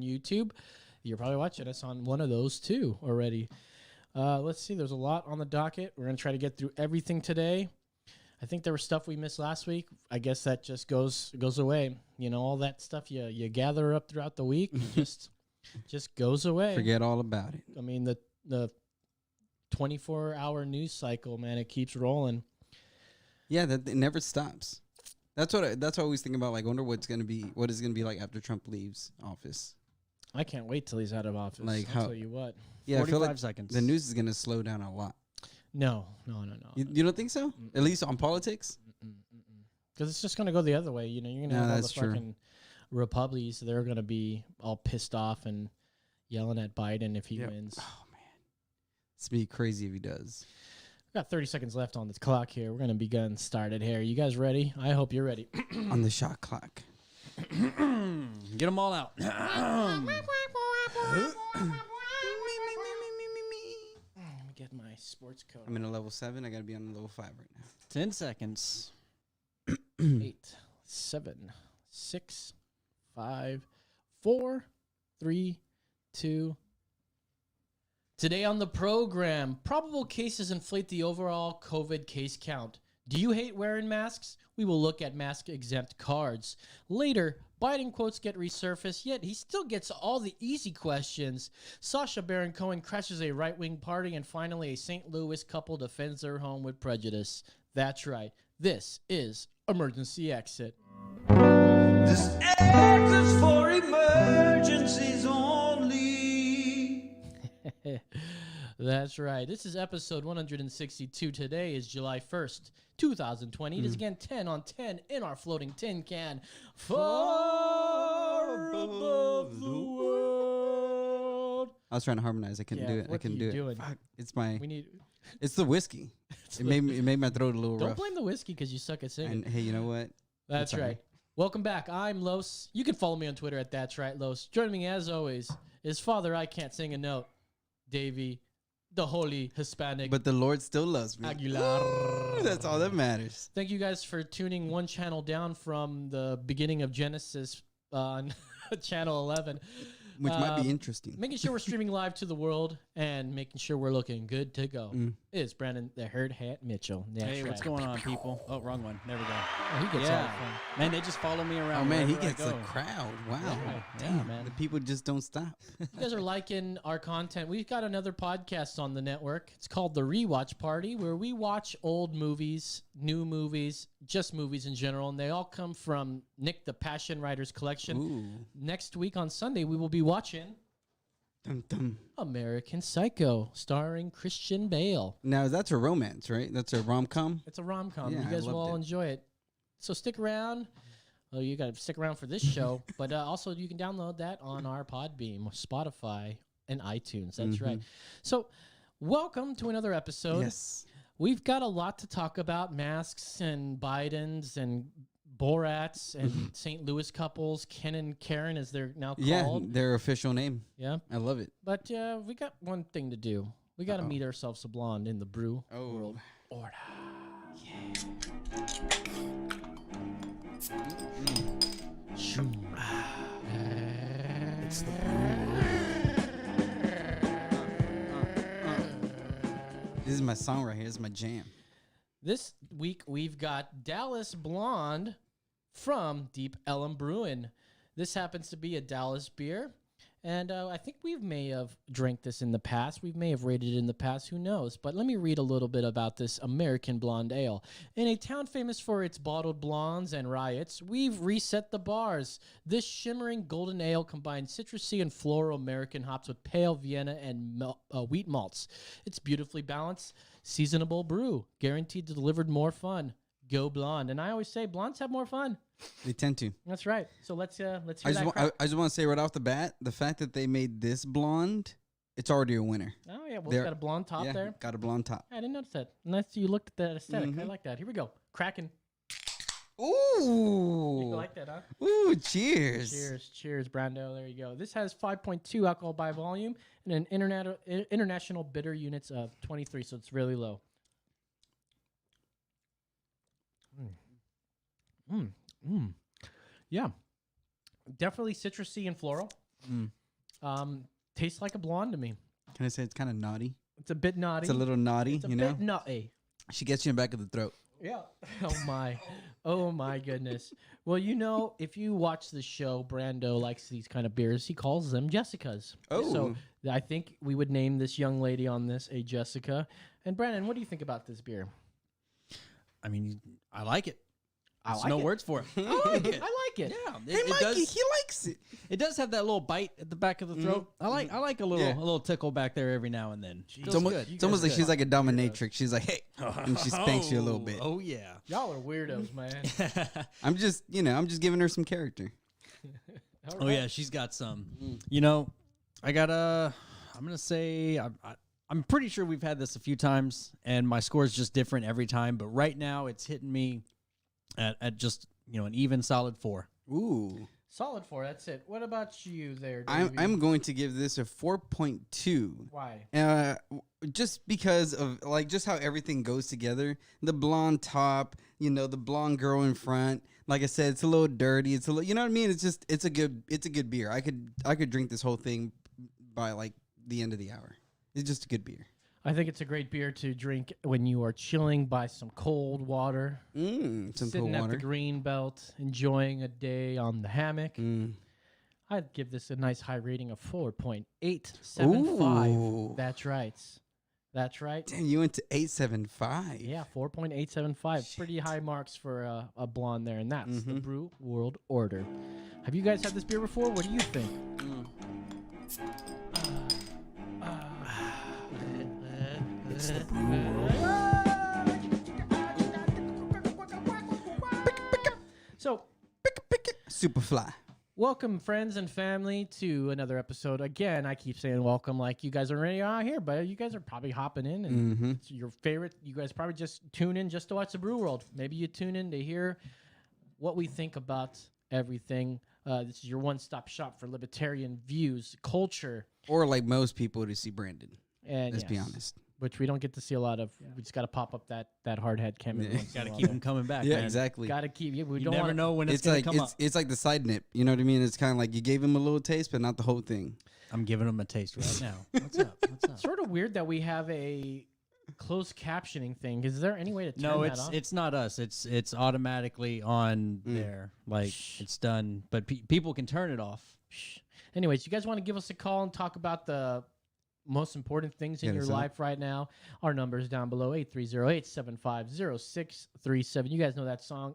YouTube. You're probably watching us on one of those too already. Let's see. There's a lot on the docket. We're going to try to get through everything today. I think there was stuff we missed last week. I guess that just goes away. You know, all that stuff you gather up throughout the week just goes away. Forget all about it. I mean, the 24-hour news cycle, man, it keeps rolling. Yeah, that it never stops. That's what I always think about. Like, wonder what it's gonna be like after Trump leaves office. I can't wait till he's out of office. Like I'll tell you what. Yeah, I feel 45 like seconds. the news is gonna slow down a lot. No. You don't think so? At least on politics. Because it's just going to go the other way. You know, you're going to have all the that's true. fucking Republicans. They're going to be all pissed off and yelling at Biden if he wins. Oh man, it's be crazy if he does. We've got 30 seconds left on the clock here. We're going to be getting started here. You guys ready? I hope you're ready. On the shot clock. Get them all out. Let me get my sports coat. I'm in a level 7. I gotta be on a level 5 right now. 10 seconds. 8, 7, 6, 5, 4, 3, 2. Today on the program, probable cases inflate the overall COVID case count. Do you hate wearing masks? We will look at mask-exempt cards. Later, Biden quotes get resurfaced, yet he still gets all the easy questions. Sacha Baron Cohen crashes a right-wing party, and finally a St. Louis couple defends their home with prejudice. That's right. This is Emergency Exit. This act is for emergencies only. That's right. This is episode 162. Today is July 1st, 2020. It is again 10 on 10 in our floating tin can. Far above the world. I was trying to harmonize. I couldn't do it. I couldn't do it. Fuck. It's the whiskey. It made my throat a little Don't rough. blame the whiskey because you suck at singing. And hey, you know what? That's all right. right. Welcome back. I'm Los. You can follow me on Twitter at That's Right Los. Joining me as always is Father I Can't Sing a Note, Davey, the holy Hispanic But the Lord still loves me. Aguilar. Ooh, that's all that matters. Thank you guys for tuning one channel down from the beginning of Genesis on channel 11. Which might be interesting. Making sure we're streaming live to the world and making sure we're looking good to go. Is Brandon the Herd Hat Mitchell. That's Hey, what's right. going on, people? Oh, wrong one. There we go. Oh, he gets all Yeah. fun. Man, they just follow me around. Oh man, he wherever I gets a go. crowd. Wow. Yeah, Damn, man. the people just don't stop. You guys are liking our content. We've got another podcast on the network. It's called The Rewatch Party, where we watch old movies, new movies, just movies in general, and they all come from Nick the Passion Writers collection. Ooh. Next week on Sunday, we will be watching Dum, dum. American Psycho, starring Christian Bale. Now that's a romance, right? That's a rom-com. It's a rom-com. Yeah, You I guys will loved all it. enjoy it. So stick around. Well, you got to stick around for this show, but also you can download that on our Podbeam, Spotify, and iTunes. That's right. So welcome to another episode. Yes. We've got a lot to talk about: masks and Bidens and Borats and St. Louis couples, Ken and Karen, as they're now Yeah, called. their official name. Yeah. I love it. But we got one thing to do. We got to meet ourselves a blonde in the brew world order. Shoom. It's the This is my song right here. This is my jam. This week we've got Dallas Blonde from Deep Ellum Brewing. This happens to be a Dallas beer, and I think we may have drank this in the past. We may have rated it in the past. Who knows? But let me read a little bit about this American Blonde Ale. In a town famous for its bottled blondes and riots, we've reset the bars. This shimmering golden ale combines citrusy and floral American hops with pale Vienna and wheat malts. It's beautifully balanced, seasonable brew, guaranteed to deliver more fun. Go blonde. And I always say blondes have more fun. They tend to. That's right. So let's hear I that just, crap. I just want to say right off the bat, the fact that they made this blonde, it's already a winner. Oh yeah, well, it's They're- got a blonde top yeah, there. got a blonde top. I didn't notice that. Unless you looked at that aesthetic. I like that. Here we go. Kraken. Ooh. You like that, huh? Ooh, cheers. Cheers, Brando. There you go. This has 5.2 alcohol by volume and an international bitter units of 23, so it's really low. Yeah, definitely citrusy and floral. Tastes like a blonde to me. Can I say it's kind of naughty? It's a bit naughty. It's a little naughty, It's a you bit know? naughty. She gets you in the back of the throat. Yeah. Oh my. Oh my goodness. Well, you know, if you watch the show, Brando likes these kind of beers. He calls them Jessicas. Oh. So I think we would name this young lady on this a Jessica. And Brandon, what do you think about this beer? I mean, I like it. I There's like no it. words for it. I like it. I like it. Yeah, Hey, Mikey, he likes it. It does have that little bite at the back of the throat. I like a little tickle back there every now and then. It's almost like she's like a dominatrix. She's like, hey, and she spanks you a little bit. Oh yeah. Y'all are weirdos, man. I'm just giving her some character. All Oh right. yeah, she's got some. You know, I'm gonna say I'm pretty sure we've had this a few times, and my score is just different every time. But right now, it's hitting me at just an even solid 4. Ooh. Solid 4. That's it. What about you there, I'm Davey? I'm going to give this a 4.2. Why? Just because of like just how everything goes together. The blonde top, the blonde girl in front. Like I said, it's a little dirty. It's a little, you know what I mean? It's a good beer. I could drink this whole thing by like the end of the hour. It's just a good beer. I think it's a great beer to drink when you are chilling by some cold water, Some sitting cold at water. the green belt, enjoying a day on the hammock. I'd give this a nice high rating of 4.875. Ooh. That's right. That's right. Damn, you went to 8.75. Yeah, 4.875. Pretty high marks for a blonde there, and that's the Brew World Order. Have you guys had this beer before? What do you think? It's the Brew World. So, Superfly. welcome, friends and family, to another episode. Again, I keep saying welcome like you guys are already out here, but you guys are probably hopping in, and it's your favorite. You guys probably just tune in just to watch the Brew World. Maybe you tune in to hear what we think about everything. This is your one-stop shop for libertarian views, culture, Or like most people to see Brandon. and Let's be yes, honest. which we don't get to see a lot of. We just got to pop up that hard head cam. Yeah. Got to keep them coming back. Yeah, man. exactly. Got to keep. Yeah, we You don't never want know when it's, It's gonna like come up. it's like the side nip. You know what I mean? It's kind of like you gave him a little taste, but not the whole thing. I'm giving them a taste right now. What's up? What's up? Sort of weird that we have a closed captioning thing. Is there any way to turn No, that on? it's not us. It's automatically on there. Like it's done, but people can turn it off. Shh. Anyways, you guys want to give us a call and talk about the most important things in Hit your us up. life right now? Our number is down below, 830-875-0637. You guys know that song,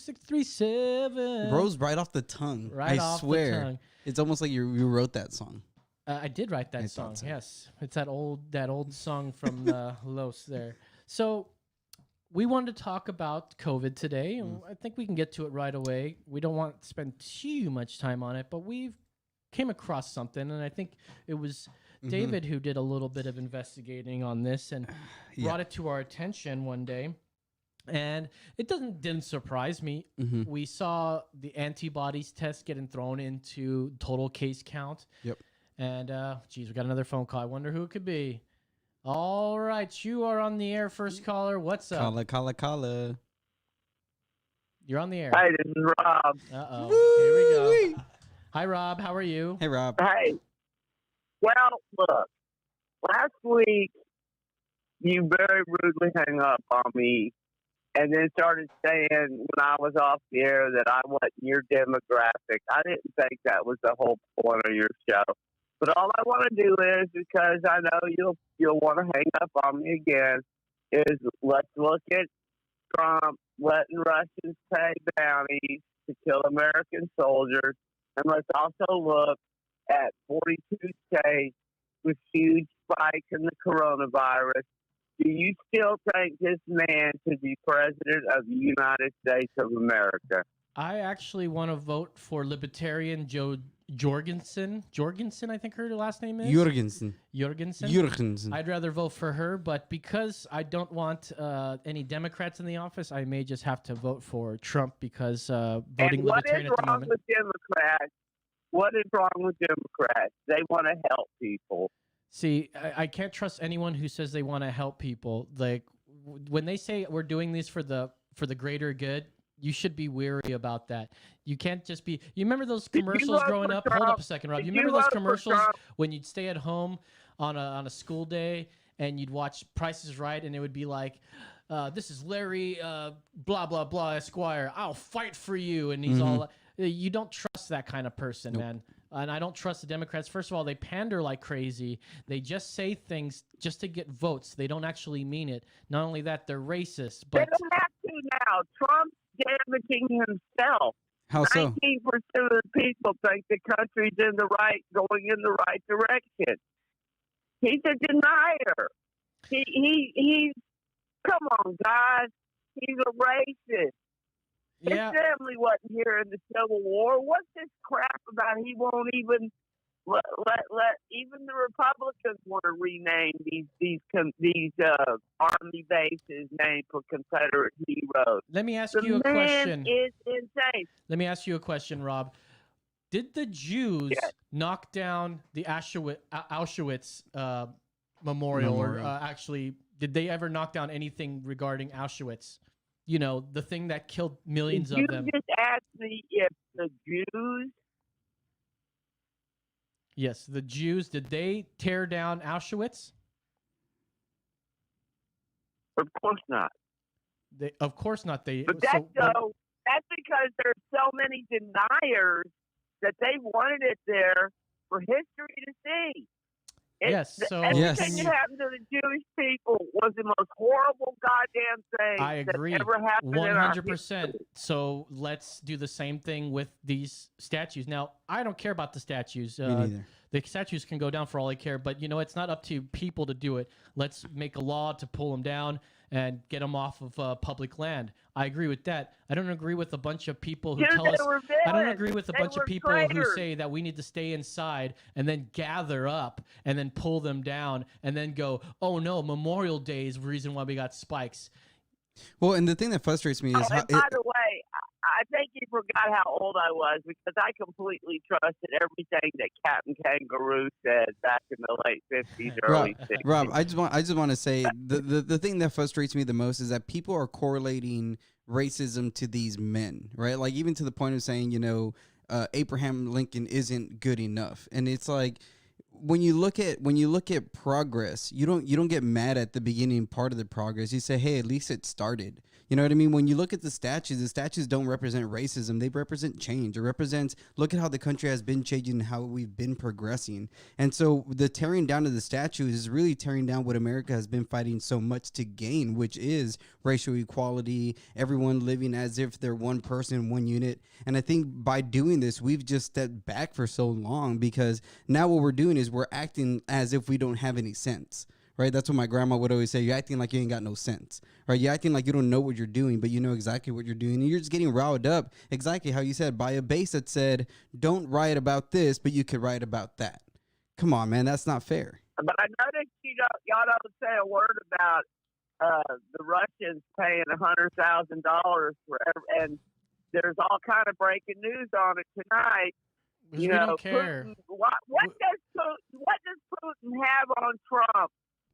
830-875-0637. Rose right off the tongue. Right I off the swear. tongue. It's almost like you wrote that song. I did write that I song. thought so. Yes, it's that old song from Los there. So we wanted to talk about COVID today, and I think we can get to it right away. We don't want to spend too much time on it, but we've came across something, and I think it was David who did a little bit of investigating on this and brought it to our attention one day. And it didn't surprise me. We saw the antibodies test getting thrown into total case count. Yep. And, geez, we got another phone call. I wonder who it could be. All right, you are on the air, first caller. What's up? Kala. You're on the air. Hey, this is Rob. Uh-oh. Here we go. Hi, Rob. How are you? Hey, Rob. Hey, well, look, last week you very rudely hung up on me and then started saying when I was off the air that I wasn't your demographic. I didn't think that was the whole point of your show. But all I want to do is, because I know you'll want to hang up on me again, is let's look at Trump letting Russians pay bounties to kill American soldiers, and let's also look at 42 states with huge spike in the coronavirus. Do you still think this man should be president of the United States of America? I actually want to vote for Libertarian Joe Jorgensen. Jorgensen, I think her last name is. Jorgensen. Jorgensen. I'd rather vote for her, but because I don't want any Democrats in the office, I may just have to vote for Trump because voting And what is Libertarian at the wrong moment. with Democrats? What is wrong with Democrats? They want to help people. See, I can't trust anyone who says they want to help people. Like when they say we're doing this for the greater good, you should be weary about that. You can't just be. You remember those commercials vote growing for up? Hold up Trump? a second, Rob. Did You you remember those vote for commercials Trump? when you'd stay at home on a school day and you'd watch Price is Right, and it would be like, "This is Larry, blah blah blah, Esquire. I'll fight for you," and he's all. You don't trust that kind of person, man. And I don't trust the Democrats. First of all, they pander like crazy. They just say things just to get votes. They don't actually mean it. Not only that, they're racist. They But don't have to now. Trump's damaging himself. How so? 19% of the people think the country's going in the right direction. He's a denier. He's come on, guys. He's a racist. yeah, His family wasn't here in the Civil War. What's this crap about he won't even let even the Republicans want to rename these army bases named for Confederate heroes? let me ask The you a man question. is insane. Let me ask you a question, Rob. Did the Jews Yes. knock down the Auschwitz memorial, or Memorial. actually, did they ever knock down anything regarding Auschwitz? You know, the thing that killed millions You of them. just asked me if the Jews. Yes, the Jews. Did they tear down Auschwitz? Of course not. They, of course not. They. But that's that's because there's so many deniers that they wanted it there for history to see. Yes, so everything Yes. that happened to the Jewish people was the most horrible goddamn thing I agree, that ever happened in our 100%. history. So let's do the same thing with these statues. Now, I don't care about the statues. Me neither. The statues can go down for all I care, but it's not up to people to do it. Let's make a law to pull them down and get them off of public land. I agree with that. I don't agree with a bunch of people who Dude, tell they us. were I don't villains. agree with a They bunch of were people who traitors. say that we need to stay inside and then gather up and then pull them down and then go, oh no, Memorial Day is the reason why we got spikes. Well, and the thing that frustrates me is Oh, how and by the way, I think you forgot how old I was because I completely trusted everything that Captain Kangaroo said back in the late 50s, early 60s. Rob, I just want to say the thing that frustrates me the most is that people are correlating racism to these men, right? Like even to the point of saying, Abraham Lincoln isn't good enough, and it's like when you look at progress, you don't get mad at the beginning part of the progress. You say, hey, at least it started. You know what I mean? When you look at the statues don't represent racism. They represent change. It represents, look at how the country has been changing and how we've been progressing. And so the tearing down of the statues is really tearing down what America has been fighting so much to gain, which is racial equality, everyone living as if they're one person, one unit. And I think by doing this, we've just stepped back for so long because now what we're doing is we're acting as if we don't have any sense. Right, that's what my grandma would always say. You're acting like you ain't got no sense. Right, you're acting like you don't know what you're doing, but you know exactly what you're doing. And you're just getting riled up, exactly how you said, by a base that said, "Don't write about this, but you could write about that." Come on, man, that's not fair. But I noticed y'all don't say a word about the Russians paying $100,000 for and there's all kind of breaking news on it tonight. Because we don't care. Putin, what does Putin have on Trump?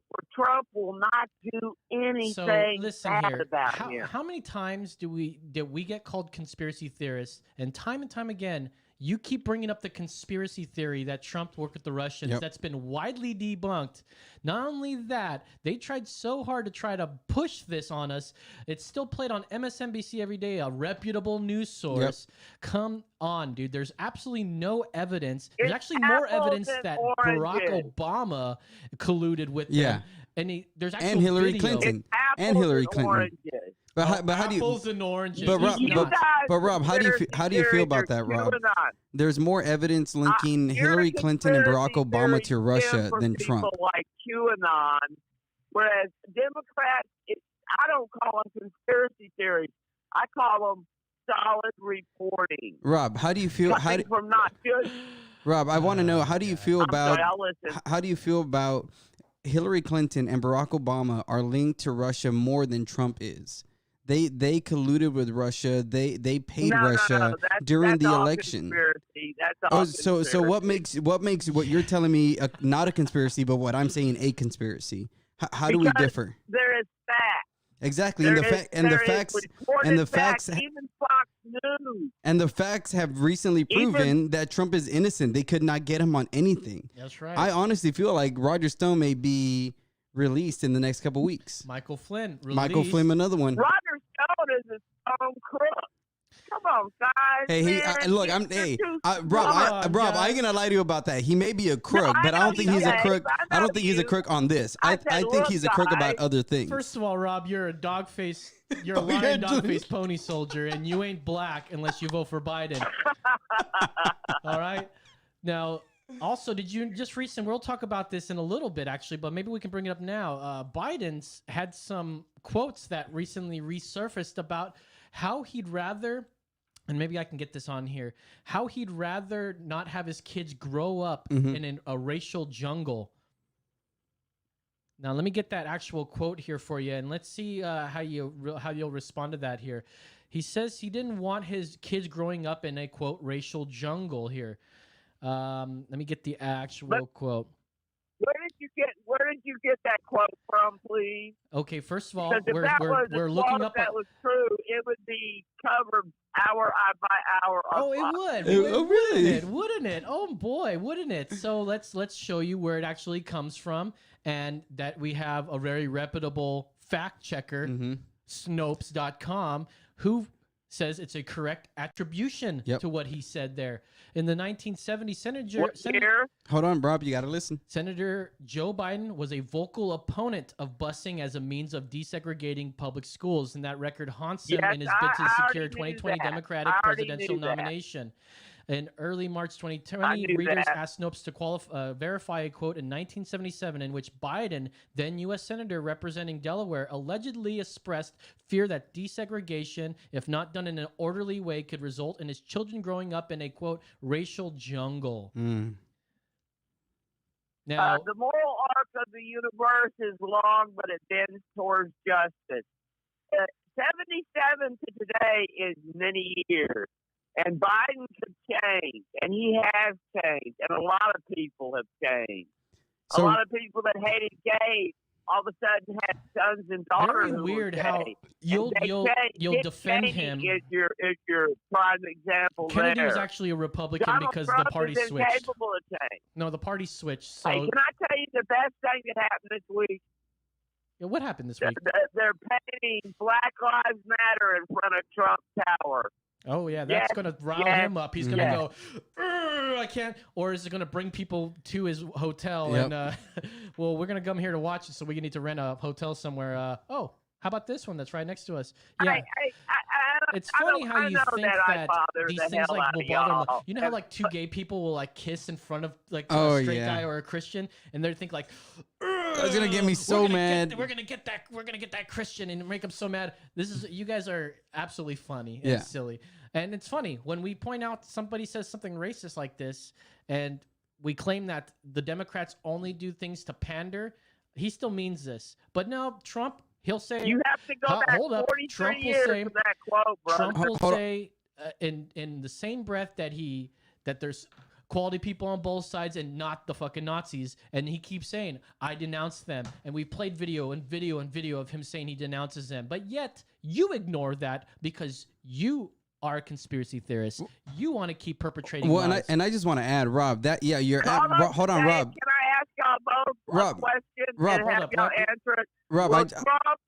Where Trump will not do anything So listen bad here. about him. How many times did we get called conspiracy theorists? And time again, you keep bringing up the conspiracy theory that Trump worked with the Russians. Yep. That's been widely debunked. Not only that, they tried so hard to try to push this on us. It's still played on MSNBC every day, a reputable news source. Come on, dude. There's absolutely no evidence. There's It's actually more apples evidence and that oranges. Barack Obama colluded with Yeah. them. And there's actual And Hillary video. Clinton. It's apples And Hillary and Clinton. oranges. But how do you? Apples and oranges. But Rob- You You not. guys but Rob, how do you conspiracy feel about theories that, are Rob? QAnon. There's more evidence linking You're Hillary a Clinton and Barack conspiracy Obama theory to Russia stand for than people Trump. like QAnon, whereas Democrats, I don't call them conspiracy theories. I call them solid reporting. Rob, how do you feel? Coming from not just. Rob, I want to know, how do you feel I'm about sorry, I'll listen. how do you feel about Hillary Clinton and Barack Obama are linked to Russia more than Trump is? They colluded with Russia. They paid No, Russia that's, during that's the all election. Conspiracy. That's all Oh, so what conspiracy. makes what you're telling me not a conspiracy, but what I'm saying a conspiracy? How do we Because differ? There is facts. Exactly. And the There is- and the there is facts reported and the facts, facts even Fox News. and the facts have recently Even- proven that Trump is innocent. They could not get him on anything. That's right. I honestly feel like Roger Stone may be released in the next couple weeks. Michael Flynn. Michael released. Flynn, another one. Roger Stone is a stone crook. Come on, guys. Hey, man. look, You're too Rob, on, Rob, I guys. ain't gonna lie to you about that. He may be a crook, I but I know don't think you he's a is. crook. I I know don't think he's a you. crook on this. I I said, think look, he's a crook about guys. other things. First of all, Rob, you're a dog face. You're a Oh, yeah, lying dog dude. face pony soldier, and you ain't black unless you vote for Biden. All right. Now, also, did you just recently? We'll talk about this in a little bit, actually, but maybe we can bring it up now. Biden's had some quotes that recently resurfaced about how he'd rather. And maybe I can get this on here. How he'd rather not have his kids grow up in a racial jungle. Now, let me get that actual quote here for you, and let's see how you'll respond to that here. He says he didn't want his kids growing up in a, quote, racial jungle here. Let me get the actual quote. Where did you get that quote from, please? Okay, first of all, Because if that was we're a looking quote up. that was true, it would be covered hour by hour. on Oh, it Fox. would. Oh, really? Wouldn't it? Wouldn't it? Oh boy, wouldn't it? So let's show you where it actually comes from, and that we have a very reputable fact checker, Snopes.com, who says it's a correct attribution Yep. to what he said there. In the 1970s, What year? Hold on, Rob. You gotta listen. Senator Joe Biden was a vocal opponent of busing as a means of desegregating public schools, and that record haunts him Yes, in his bid to I secure already knew 2020 that. Democratic I already presidential knew that. nomination. In early March I 2020, knew readers that. asked Snopes to verify a quote in 1977 in which Biden, then U.S. Senator representing Delaware, allegedly expressed fear that desegregation, if not done in an orderly way, could result in his children growing up in a, quote, racial jungle. Now, The moral arc of the universe is long, but it bends towards justice. 77 to today is many years, and Biden could change, and he has changed, and a lot of people have changed. A So- lot of people that hated gays all of a sudden had sons and daughters. very who were weird how gay. you'll And they you'll changed. you'll Dick defend Cheney him. Is your prime example Kennedy there. was actually a Republican Donald because Trump the party is switched. incapable of change. No, the party switched. So Hey, can I tell you the best thing that happened this week? yeah, what happened this week? They're painting Black Lives Matter in front of Trump Tower. Oh yeah, that's Yes, gonna rile yes, him up. He's gonna yes. go, I can't. Or is it gonna bring people to his hotel Yep. and well, we're gonna come here to watch it, so we need to rent a hotel somewhere. Oh, how about this one that's right next to us? Yeah. I don't, It's I funny don't- how I you know think that, I that bother these the things hell like out will of bother them. y'all. You know how like two gay people will like kiss in front of like Oh, a straight yeah. guy or a Christian, and they think like, That's gonna get me so we're gonna mad." we're gonna get that Christian and make him so mad. This is you guys are absolutely funny and Yeah. silly, and it's funny when we point out somebody says something racist like this, and we claim that the Democrats only do things to pander. He still means this, but no, Trump. He'll say You have to go back hold up. 43 Trump will years say- for that quote, brother. Trump will Hold on. say in the same breath that there's quality people on both sides and not the fucking Nazis, and he keeps saying I denounce them, and we played video and video and video of him saying he denounces them, but yet you ignore that because you are a conspiracy theorist. You want to keep perpetrating Well, lies. and I just want to add, Rob. That you're Hold on, hold on, Dave, Rob. Can I ask y'all both Rob, a question Rob, and hold have up, y'all Rob. answer it? Rob,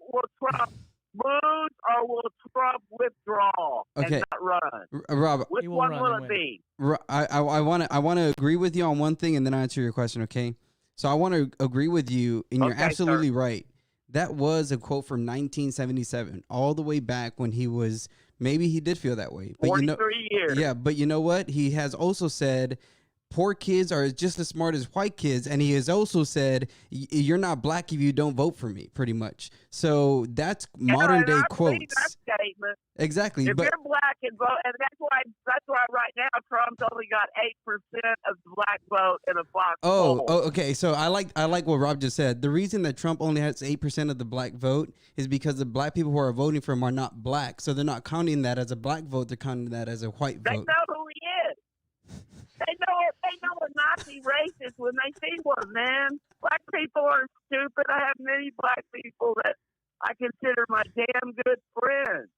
Will Trump lose or will Trump withdraw Okay. and not run? Rob, Which He will one run will and it win. be? I want to agree with you on one thing and then answer your question, okay? So I want to agree with you, and you're Okay, absolutely sir. right. That was a quote from 1977, all the way back when he was. Maybe he did feel that way, but 43 years. yeah. But you know what? He has also said poor kids are just as smart as white kids, and he has also said you're not black if you don't vote for me. Pretty much. So that's modern day and I believe quotes. that statement. Exactly, If but you're black and vote, and that's why right now Trump's only got 8% of the black vote in a Fox poll. Okay. So I like what Rob just said. The reason that Trump only has 8% of the black vote is because the black people who are voting for him are not black, so they're not counting that as a black vote. They're counting that as a white They vote. know who he is. They know a Nazi racist when they see one, man. Black people are stupid. I have many black people that I consider my damn good friends.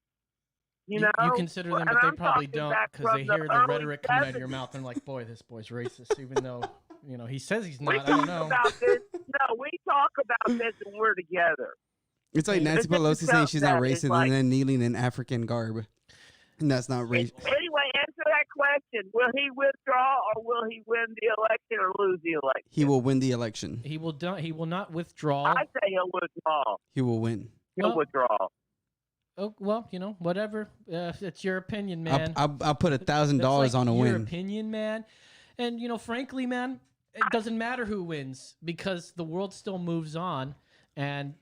You know, you consider them, And but they I'm probably talking don't back because from they hear the early rhetoric coming out of your 70s. mouth and like, boy, this boy's racist, even though he says he's We not. I don't talk know. about this. No, we talk about this when we're together. It's like Nancy This is Pelosi saying stuff she's not that is racist like- and then kneeling in African garb. And that's not racist. Anyway, answer that question. Will he withdraw or will he win the election or lose the election? He will win the election. He will not withdraw. I say he'll withdraw. He will win. He'll Well, withdraw. Oh well, whatever. It's your opinion, man. I'll put $1,000 That's like on a your win. opinion, man. And frankly, man, it doesn't matter who wins because the world still moves on. And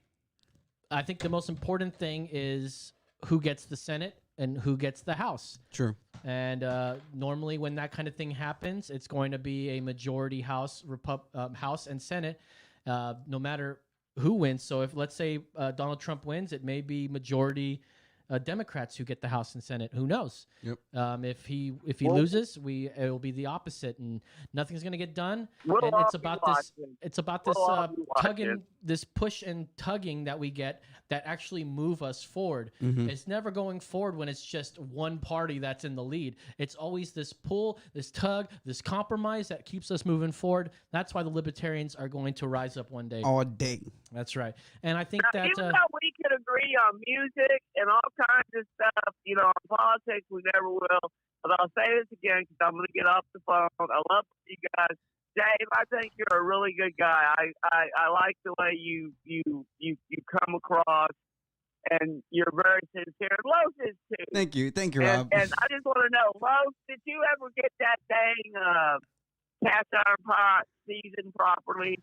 I think the most important thing is who gets the Senate and who gets the House. True. And normally, when that kind of thing happens, it's going to be a majority House, House and Senate, no matter who wins. So if let's say Donald Trump wins, it may be majority Democrats who get the House and Senate. Who knows? Yep. If he loses, it will be the opposite, and nothing's going to get done. We'll And all it's be about this. watching. It's about this We'll all be tugging, watching. this push and tugging that we get that actually move us forward. Mm-hmm. It's never going forward when it's just one party that's in the lead. It's always this pull, this tug, this compromise that keeps us moving forward. That's why the libertarians are going to rise up one day. All day. That's right. And I think Now, that even though we could agree on music and all kinds of stuff, on politics, we never will. But I'll say this again because I'm going to get off the phone. I love you guys. Dave, I think you're a really good guy. I like the way you come across, and you're very sincere. Los is too. Thank you, And Rob. I just want to know, Los, did you ever get that dang cast iron pot seasoned properly?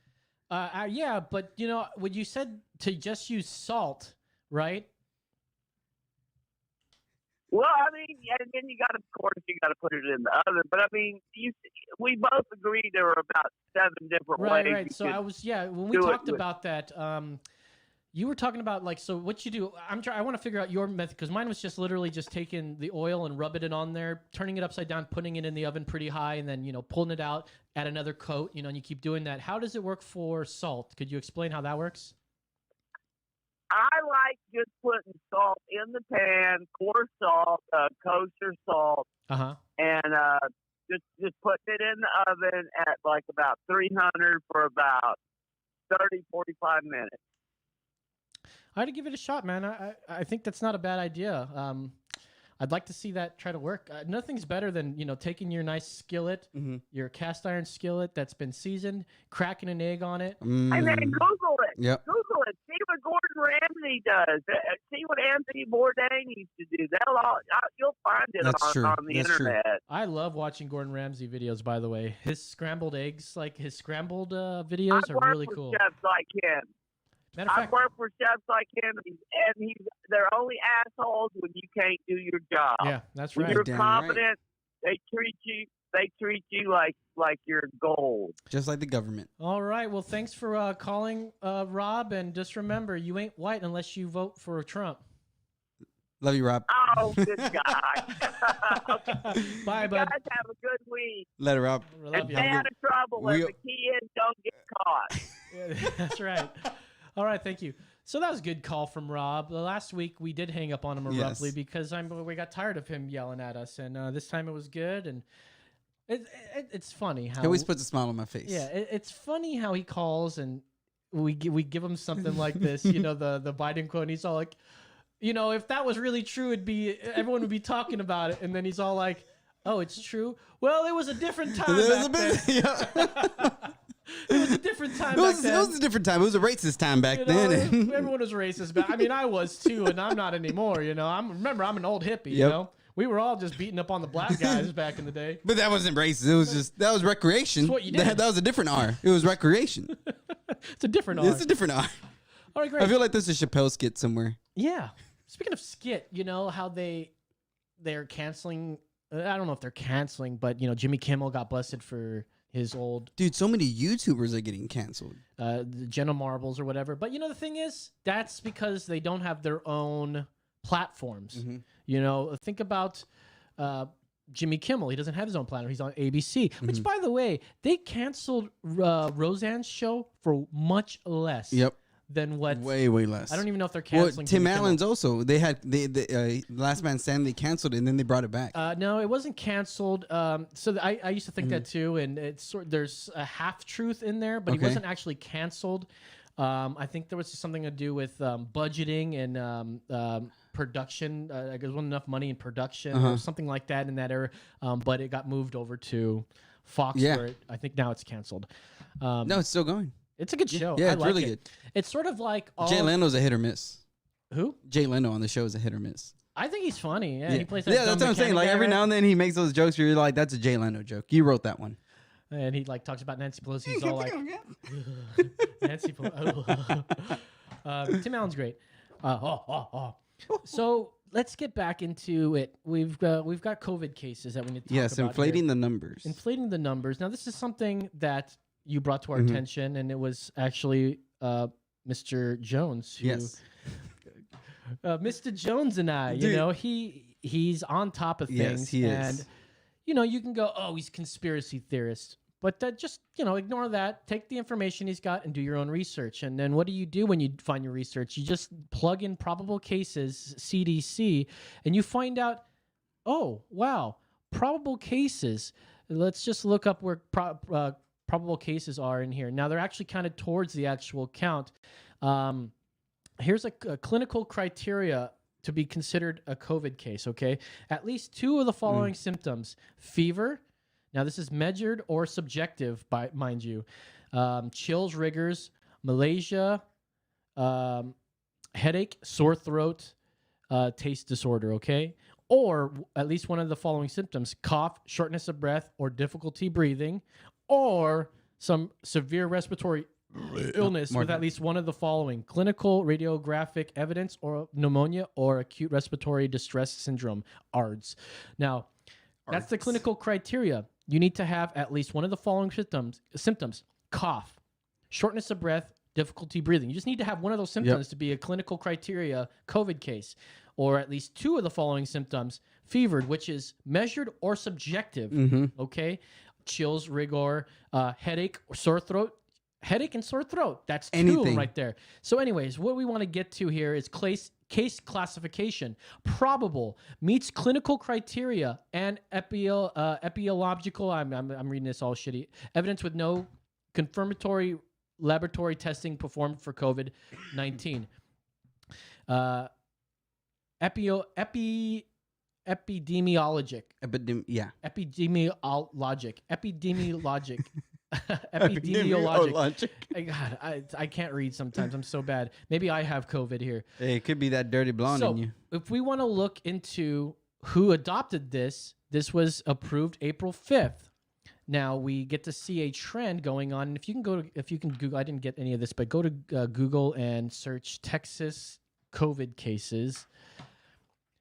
yeah, but when you said to just use salt, right? Well, I mean, and then you got to, of course, you got to put it in the oven. But I mean, we both agreed there were about 7 different ways. Right. you So could when we do it talked with- about that, you were talking about so what you do. I want to figure out your method because mine was just literally just taking the oil and rubbing it on there, turning it upside down, putting it in the oven pretty high, and then pulling it out, add another coat, and you keep doing that. How does it work for salt? Could you explain how that works? I like just putting salt in the pan, coarse salt, kosher salt, Uh-huh. and just putting it in the oven at like about 300 for about 30, 45 minutes. I'd give it a shot, man. I think that's not a bad idea. I'd like to see that try to work. Nothing's better than taking your nice skillet, Mhm. your cast iron skillet that's been seasoned, cracking an egg on it. And then Google it. Yep. Google it. See what Gordon Ramsay does. See what Anthony Bourdain used to do. You'll find it That's true. on the That's true. internet. I love watching Gordon Ramsay videos, by the way. His scrambled eggs, like his scrambled videos, I've are worked really with cool. chefs like him. Matter of I've fact, worked for chefs like him, and they're only assholes when you can't do your job. yeah, that's When right. you're Damn right. competent, they treat you like you're gold. Just like the government. All right. Well, thanks for calling, Rob. And just remember, you ain't white unless you vote for Trump. Love you, Rob. Oh, this guy. Okay. Bye, You bud. guys have a good week. Let it, Rob. Love And you. stay out of trouble. And We- the key is don't get caught. Yeah, that's right. All right, thank you. So that was a good call from Rob. The last week we did hang up on him abruptly Yes. because we got tired of him yelling at us, and this time it was good. And it's funny how He always puts a smile on my face. yeah, it's funny how he calls and we give him something like this, the Biden quote, and he's all like, if that was really true, everyone would be talking about it, and then he's all like, oh, it's true. Well, it was a different time It was back then. yeah. It was a different time It back was, then. it was a different time. It was a racist time back You know, then. everyone was racist, but I mean, I was too, and I'm not anymore. Remember, I'm an old hippie. You Yep. know, we were all just beating up on the black guys back in the day. But that wasn't racist. It was just that was recreation. It's what you did. That was a different R. It was recreation. It's a different R. It's a different R. All right, great. I feel like there's a Chappelle skit somewhere. Yeah. Speaking of skit, how they're canceling. I don't know if they're canceling, but Jimmy Kimmel got busted for his old Dude, so many YouTubers are getting canceled. the Jenna Marbles or whatever. But the thing is, that's because they don't have their own platforms. Mhm. Think about Jimmy Kimmel. He doesn't have his own platform. He's on ABC. Which, by the way, they canceled Roseanne's show for much less. Yep. than what. Way less. I don't even know if they're Well, canceling. Tim Jimmy Kimmel. Allen's also. They had Last Man Standing. They canceled it and then they brought it back. No, it wasn't canceled. I used to think that too, and there's a half truth in there, but he Okay. wasn't actually canceled. I think there was something to do with budgeting and production. There wasn't enough money in production or something like that in that era. But it got moved over to Fox. Yeah. Where I think now it's canceled. No, it's still going. It's a good show. Yeah, I it's like really it. good. It's sort of like all Jay Leno's a hit or miss. who? Jay Leno on the show is a hit or miss. I think he's funny. Yeah, he plays that Yeah, dumb that's what I'm saying. mechanic Like guy, every right? now and then he makes those jokes where you're like, that's a Jay Leno joke. You wrote that one. And he like talks about Nancy Pelosi. He's all like, Nancy Pelosi. Tim Allen's great. So let's get back into it. We've got COVID cases that we need to talk Yes, about. inflating here. the numbers. Inflating the numbers. Now, this is something that you brought to our Mm-hmm. attention, and it was actually Mr. Jones. Who, Yes. Mr. Jones and I, you Dude. know, he's on top of things. Yes, he and, is. you know, you can go, oh, he's conspiracy theorist. But just, you know, ignore that. Take the information he's got and do your own research. And then what do you do when you find your research? You just plug in probable cases, CDC, and you find out, oh, wow, probable cases. Let's just look up where probable cases are in here. Now, they're actually kind of towards the actual count. Here's a clinical criteria to be considered a COVID case, okay? At least 2 of the following symptoms. Fever. Now, this is measured or subjective, mind you. Chills, rigors, malaise, headache, sore throat, taste disorder, okay? Or at least one of the following symptoms. Cough, shortness of breath, or difficulty breathing, or some severe respiratory illness with at least one of the following: clinical radiographic evidence or pneumonia or acute respiratory distress syndrome, ARDS. Now, that's the clinical criteria. You need to have at least one of the following symptoms: cough, shortness of breath, difficulty breathing. You just need to have one of those symptoms to be a clinical criteria COVID case, or at least 2 of the following symptoms: fevered, which is measured or subjective. Okay, chills, rigor, headache, or sore throat. Headache and sore throat. That's 2 Anything. right there. So anyways, what we want to get to here is case classification. Probable meets clinical criteria and epidemiological. I'm reading this all shitty. Evidence with no confirmatory laboratory testing performed for COVID-19. Epidemiologic. Epidemiologic. Epidemiologic. God, I can't read sometimes. I'm so bad. Maybe I have COVID here. Hey, it could be that dirty blonde in So, you. if we want to look into who adopted this was approved April 5th. Now we get to see a trend going on. If you can Google, I didn't get any of this, but go to Google and search Texas COVID cases,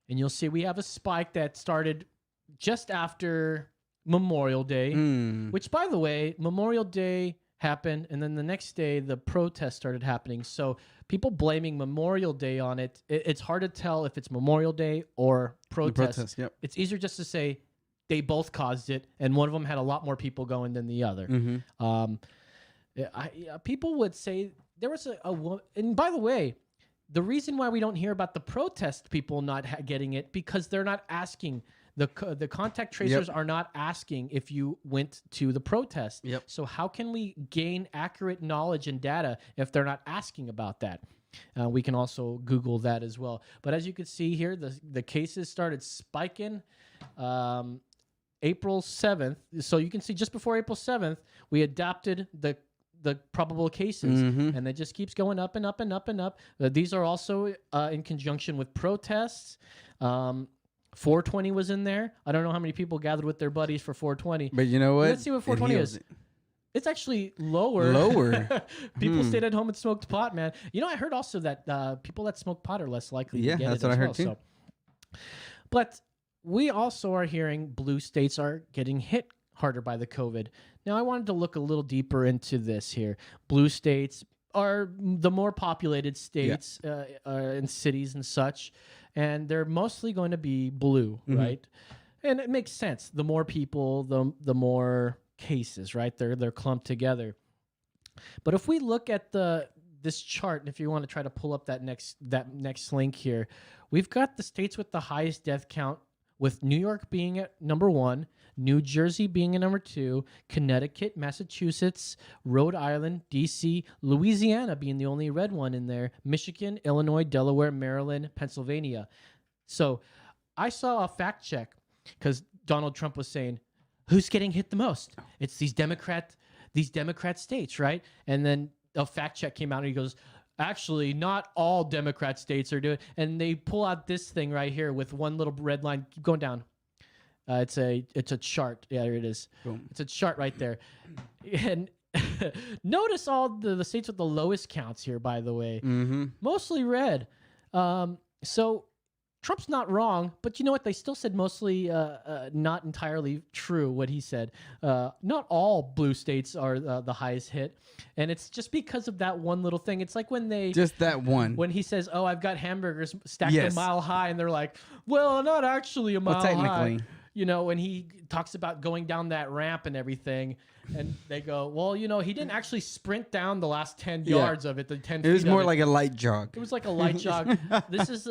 and you'll see we have a spike that started just after Memorial Day, which, by the way, Memorial Day happened, and then the next day the protests started happening. So people blaming Memorial Day on it, it's hard to tell if it's Memorial Day or protests. protest, yep. It's easier just to say they both caused it, and one of them had a lot more people going than the other. People would say there was and by the way, the reason why we don't hear about the protest people not getting it, because they're not asking. The contact tracers are not asking if you went to the protest. Yep. So how can we gain accurate knowledge and data if they're not asking about that? We can also Google that as well. But as you can see here, the cases started spiking April 7th. So you can see just before April 7th, we adopted the probable cases, and it just keeps going up and up and up and up. These are also in conjunction with protests. 420 was in there. I don't know how many people gathered with their buddies for 420. But you know what? Let's see what 420 is. It's actually lower. Lower. People stayed at home and smoked pot, man. You know, I heard also that people that smoke pot are less likely to get that's it what as I heard well, too. So. But we also are hearing blue states are getting hit harder by the COVID. Now, I wanted to look a little deeper into this here. Blue states are the more populated states in cities and such, and they're mostly going to be blue, right? And it makes sense. The more people, the more cases, right? They're clumped together. But if we look at the this chart, and if you want to try to pull up that next link here, we've got the states with the highest death count, with New York being at number 1, New Jersey being at number 2, Connecticut, Massachusetts, Rhode Island, D.C., Louisiana being the only red one in there, Michigan, Illinois, Delaware, Maryland, Pennsylvania. So I saw a fact check because Donald Trump was saying, who's getting hit the most? It's these Democrat states, right? And then a fact check came out and he goes, actually, not all Democrat states are doing. And they pull out this thing right here with one little red line. Keep going down. It's a chart. Yeah, there it is. Boom. It's a chart right there. And notice all the states with the lowest counts here, by the way. Mm-hmm. Mostly red. So Trump's not wrong, but you know what? They still said mostly not entirely true what he said. Not all blue states are the highest hit, and it's just because of that one little thing. It's like when Just that one. when he says, "Oh, I've got hamburgers stacked Yes. a mile high," and they're like, "Well, not actually a mile high." technically. You know, when he talks about going down that ramp and everything, and they go, "Well, you know, he didn't actually sprint down the last 10 Yeah. yards of it. The 10 It was feet of more it. like a light jog. It was like a light jog. This is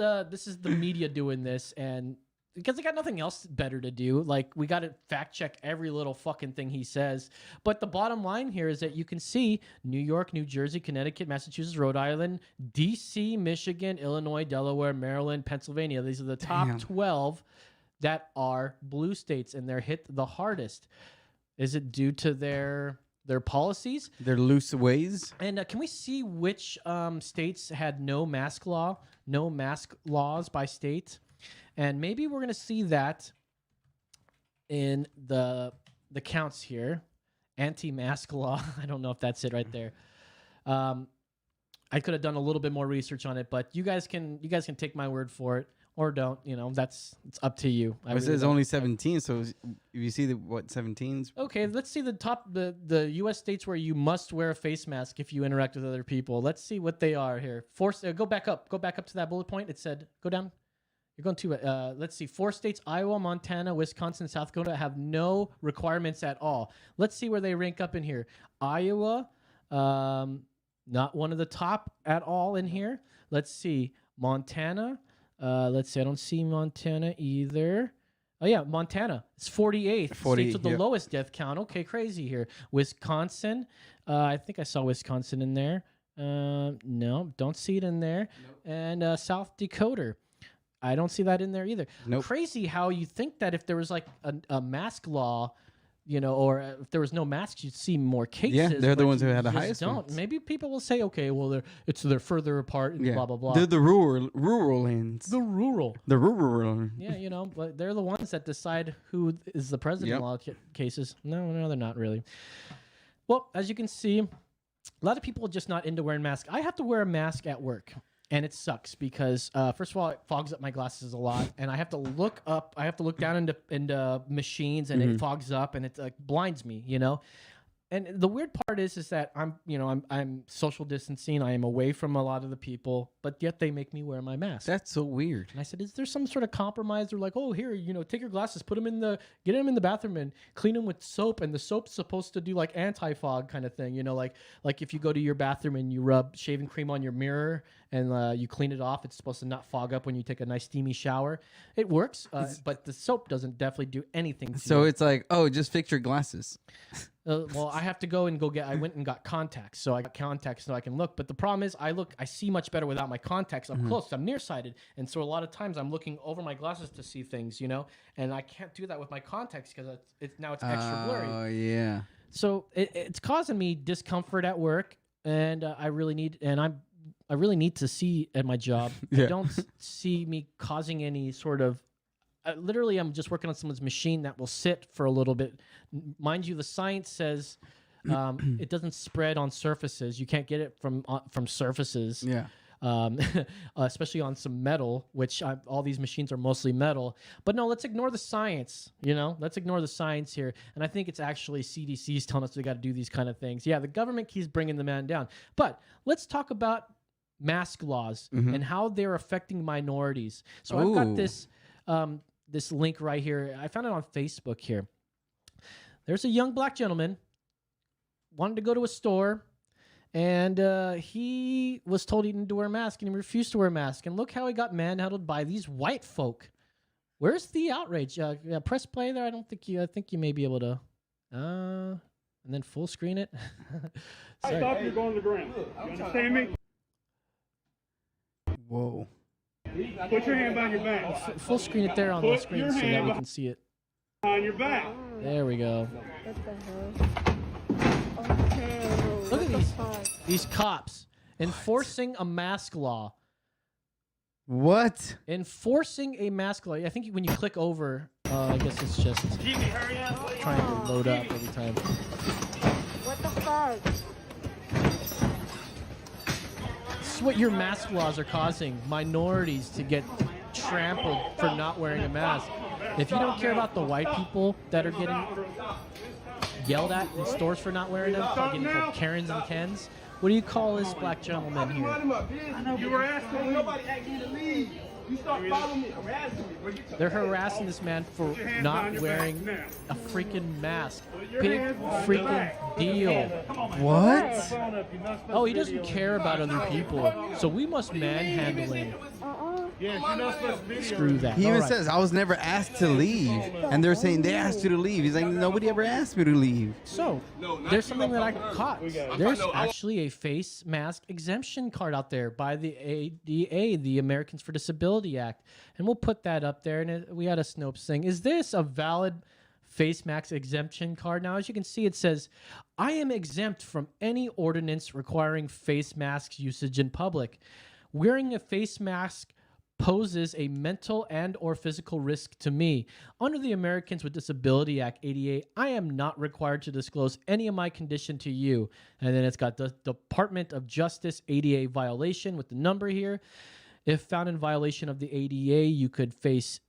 the media doing this, and because they got nothing else better to do, like we got to fact check every little fucking thing he says. But the bottom line here is that you can see New York, New Jersey, Connecticut, Massachusetts, Rhode Island, D.C., Michigan, Illinois, Delaware, Maryland, Pennsylvania. These are the top Damn. 12 that are blue states, and they're hit the hardest. Is it due to their policies? Their loose ways. And can we see which states had no mask laws by state? And maybe we're gonna see that in the counts here. Anti-mask law. I don't know if that's it right there. I could have done a little bit more research on it, but you guys can take my word for it or don't. You know, it's up to you. It says don't- only 17, so if you see what 17s. Okay, let's see the U.S. states where you must wear a face mask if you interact with other people. Let's see what they are here. Go back up to that bullet point. It said go down. You're going to let's see. 4 states: Iowa, Montana, Wisconsin, South Dakota have no requirements at all. Let's see where they rank up in here. Iowa, not one of the top at all in here. Let's see. Montana. Let's see. I don't see Montana either. Oh yeah, Montana. It's 48th. 40, States with the yep. lowest death count. Okay, crazy here. Wisconsin. I think I saw Wisconsin in there. No, don't see it in there. And South Dakota. I don't see that in there either. Nope. Crazy how you think that if there was like a mask law, you know, or if there was no masks, you'd see more cases. Yeah, they're the but ones who you had the just highest Don't. ones. Maybe people will say, okay, well, they're further apart, and Yeah. blah blah blah. They're the rural ends. The rural. The rural. Yeah, you know, but they're the ones that decide who is the president in Yep. a lot of cases. No, they're not really. Well, as you can see, a lot of people are just not into wearing masks. I have to wear a mask at work, and it sucks because first of all, it fogs up my glasses a lot, and I have to look up. I have to look down into machines, and it fogs up, and it like blinds me. You know. And the weird part is that I'm social distancing. I am away from a lot of the people, but yet they make me wear my mask. That's so weird. And I said, "Is there some sort of compromise?" They're like, "Oh, here, take your glasses, get them in the bathroom, and clean them with soap. And the soap's supposed to do like anti-fog kind of thing, like if you go to your bathroom and you rub shaving cream on your mirror and you clean it off, it's supposed to not fog up when you take a nice steamy shower. It works, but the soap doesn't definitely do anything. To So you. it's like, oh, just fix your glasses. Well, I have to go get. I went and got contacts, so I got contacts so I can look. But the problem is, I see much better without my contacts up close. I'm nearsighted, and so a lot of times I'm looking over my glasses to see things, and I can't do that with my contacts because it's extra blurry. Oh yeah. So it's causing me discomfort at work, and I really need to see at my job. Yeah. I don't see me causing any sort of. Literally, I'm just working on someone's machine that will sit for a little bit. Mind you, the science says it doesn't spread on surfaces. You can't get it from surfaces. Yeah. Especially on some metal, which all these machines are mostly metal. But no, let's ignore the science. Let's ignore the science here. And I think it's actually CDC's telling us we got to do these kind of things. Yeah, the government keeps bringing the man down. But let's talk about mask laws and how they're affecting minorities. So I've got Ooh. this link right here. I found it on Facebook here. There's a young black gentleman wanted to go to a store, And he was told he didn't to wear a mask, and he refused to wear a mask. And look how he got manhandled by these white folk. Where's the outrage? Press play there. I think you may be able to. And then full screen it. Sorry. Stop, you're going to the ground. You understand me? Whoa. Put your hand behind your back. Full screen it there on the Put screen your so that hand we can see it. Behind your back. There we go. What the hell? Okay. Look at what the these. fuck? These cops enforcing a mask law. What? Enforcing a mask law. I think when you click over, I guess it's just trying to load up every time. What the fuck? This is what your mask laws are causing minorities to get trampled for not wearing a mask. If you don't care about the white people that are getting yelled at in stores for not wearing them, getting called Karens and Kens, what do you call this black gentleman here? You were asking me. Nobody asked you to leave. You start following me, harassing me. Bro, get your They're harassing this man for not wearing a freaking mask. Big freaking deal. What? Oh, he doesn't care about other people, so we must manhandle him. Yes, you're not supposed to be here. Screw that. He even Alright. says, I was never asked to leave. And they're saying they asked you to leave. He's like, nobody ever asked me to leave. So, there's something that I caught. There's actually a face mask exemption card out there by the ADA, the Americans for Disability Act. And we'll put that up there. And we had a Snopes thing. Is this a valid face mask exemption card? Now, as you can see, it says, I am exempt from any ordinance requiring face masks usage in public. Wearing a face mask poses a mental and or physical risk to me. Under the Americans with Disability Act, ADA, I am not required to disclose any of my condition to you. And then it's got the Department of Justice ADA violation with the number here. If found in violation of the ADA, you could face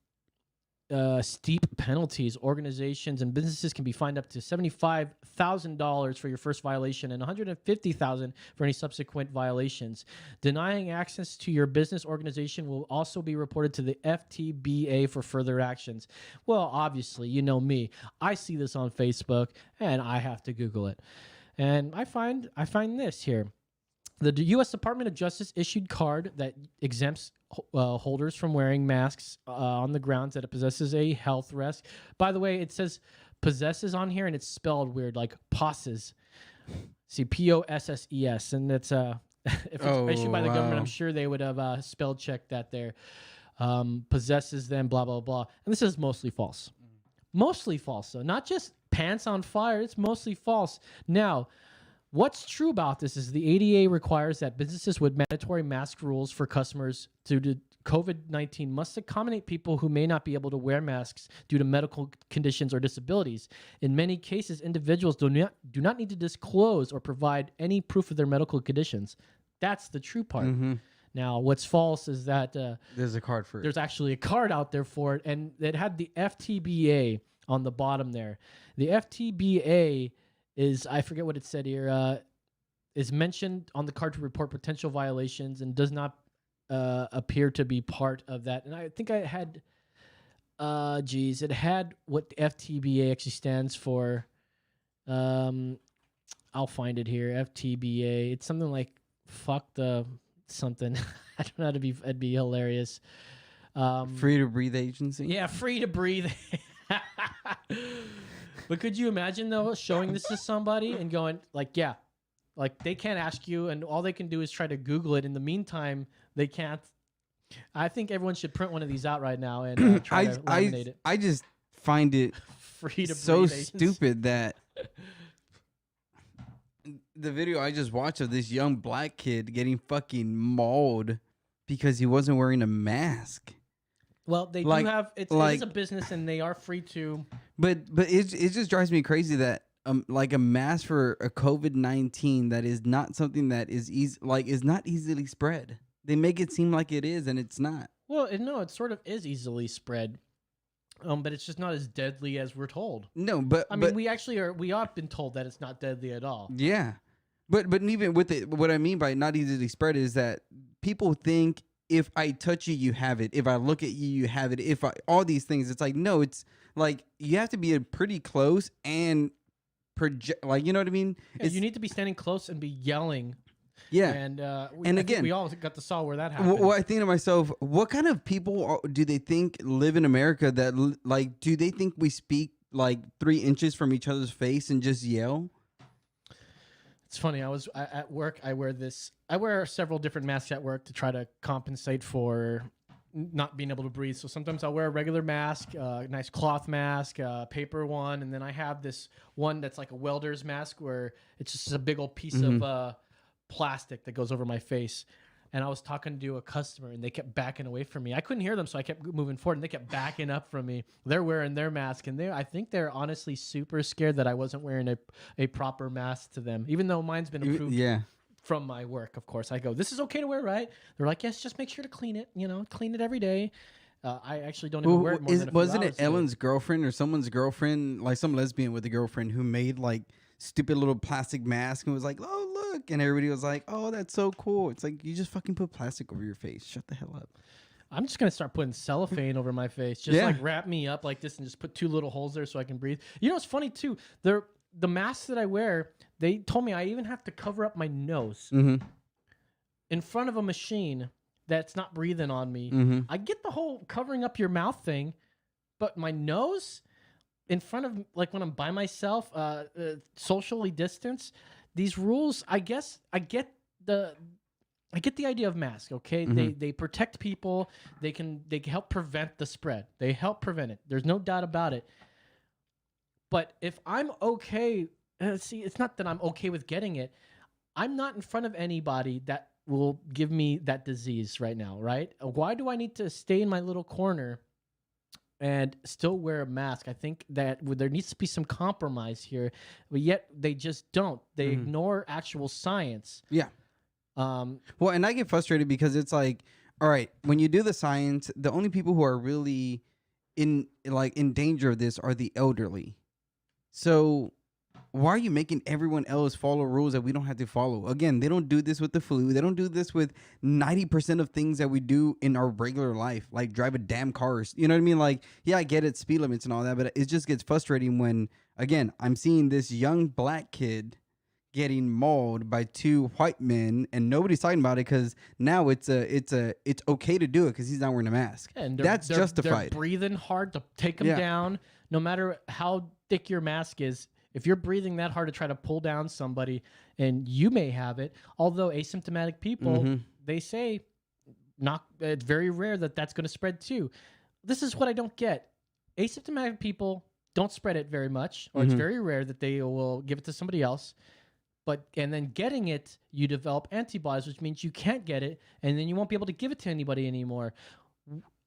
steep penalties. Organizations and businesses can be fined up to $75,000 for your first violation and $150,000 for any subsequent violations. Denying access to your business organization will also be reported to the FTBA for further actions. Well, obviously, you know me. I see this on Facebook and I have to Google it. And I find this here. The U.S. Department of Justice issued card that exempts holders from wearing masks on the grounds that it possesses a health risk. By the way, it says possesses on here, and it's spelled weird, like posses. See, P-O-S-S-E-S, and it's if it's issued by the government, I'm sure they would have spell checked that there. Possesses them, blah blah blah, and this is mostly false. Mostly false, though, not just pants on fire. It's mostly false. Now, what's true about this is the ADA requires that businesses with mandatory mask rules for customers due to COVID-19 must accommodate people who may not be able to wear masks due to medical conditions or disabilities. In many cases, individuals do not need to disclose or provide any proof of their medical conditions. That's the true part. Now, what's false is that There's a card for it. there's actually a card out there for it, and it had the FTBA on the bottom there. The FTBA is, I forget what it said here, is mentioned on the card to report potential violations and does not appear to be part of that. And I think I had, it had what the FTBA actually stands for. I'll find it here. FTBA. It's something like fuck the something. I don't know how to be. It'd be hilarious. Free to Breathe Agency. Yeah, free to breathe. But could you imagine though showing this to somebody and going like, yeah, like they can't ask you, and all they can do is try to Google it. In the meantime, they can't. I think everyone should print one of these out right now and try to laminate it. I just find it Free to so breathe agents. stupid that the video I just watched of this young black kid getting fucking mauled because he wasn't wearing a mask. Well, they Like- do have it like- is a business, and they are free to. But it just drives me crazy that like a mask for a COVID-19 that is not something that is easy, like is not easily spread. They make it seem like it is, and it's not. Well, no, it sort of is easily spread, but it's just not as deadly as we're told. No, but I mean, we actually are. We have been told that it's not deadly at all. yeah, but even with it, what I mean by not easily spread is that people think if I touch you, you have it. If I look at you, you have it. If I all these things, it's like no, it's like you have to be pretty close and project, like, you know what I mean? Yeah, you need to be standing close and be yelling. Yeah. And And I think again, we all got the saw where that happened. Well, I think to myself, what kind of people do they think live in America that like? Do they think we speak like 3 inches from each other's face and just yell? It's funny. At work. I wear several different masks at work to try to compensate for not being able to breathe. So sometimes I'll wear a regular mask, a nice cloth mask, a paper one, and then I have this one that's like a welder's mask where it's just a big old piece of plastic that goes over my face. And I was talking to a customer, and they kept backing away from me. I couldn't hear them, so I kept moving forward, and they kept backing up from me. They're wearing their mask, and I think they're honestly super scared that I wasn't wearing a proper mask to them, even though mine's been approved Yeah. from my work, of course. I go, this is okay to wear, right? They're like, yes, just make sure to clean it, clean it every day. I actually don't even wear it more than a few Wasn't it hours a day. Ellen's girlfriend or someone's girlfriend, like some lesbian with a girlfriend who made like stupid little plastic mask and was like, oh, look. And everybody was like, oh, that's so cool. It's like, you just fucking put plastic over your face. Shut the hell up. I'm just going to start putting cellophane over my face. Just like wrap me up like this and just put 2 little holes there so I can breathe. You know, it's funny too. The masks that I wear, they told me I even have to cover up my nose in front of a machine that's not breathing on me. I get the whole covering up your mouth thing, but my nose in front of, like when I'm by myself, socially distanced, these rules, I guess I get the idea of masks, okay? They protect people. They help prevent the spread. They help prevent it. There's no doubt about it. But if I'm okay, see, it's not that I'm okay with getting it. I'm not in front of anybody that will give me that disease right now, right? Why do I need to stay in my little corner and still wear a mask? I think that there needs to be some compromise here, but yet they just don't. They ignore actual science. Yeah. Well, and I get frustrated because it's like, all right, when you do the science, the only people who are really in danger of this are the elderly. So why are you making everyone else follow rules that we don't have to follow? Again, they don't do this with the flu. They don't do this with 90% of things that we do in our regular life, like drive a damn car. You know what I mean? Like, yeah, I get it, speed limits and all that, but it just gets frustrating when, again, I'm seeing this young black kid getting mauled by 2 white men, and nobody's talking about it because now it's okay to do it because he's not wearing a mask. And that's justified. They're breathing hard to take them down, no matter how thick your mask is. If you're breathing that hard to try to pull down somebody, and you may have it, although asymptomatic people, they say it's very rare that that's going to spread too. This is what I don't get. Asymptomatic people don't spread it very much, or it's very rare that they will give it to somebody else. And then getting it, you develop antibodies, which means you can't get it, and then you won't be able to give it to anybody anymore.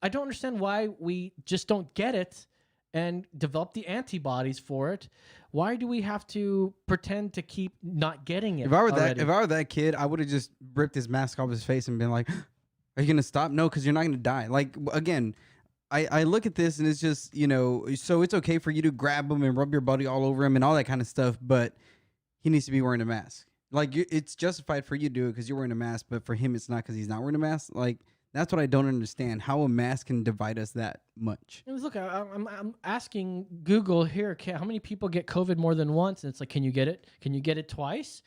I don't understand why we just don't get it and develop the antibodies for it. Why do we have to pretend to keep not getting it? If I were that kid, I would have just ripped his mask off his face and been like, are you gonna stop? No, because you're not gonna die. Like, again, I look at this and it's just, so it's okay for you to grab him and rub your body all over him and all that kind of stuff, but he needs to be wearing a mask. Like, it's justified for you to do it because you're wearing a mask, but for him it's not because he's not wearing a mask. Like, that's what I don't understand, how a mask can divide us that much. Look, I'm asking Google here, how many people get COVID more than once? And it's like, can you get it? Can you get it twice?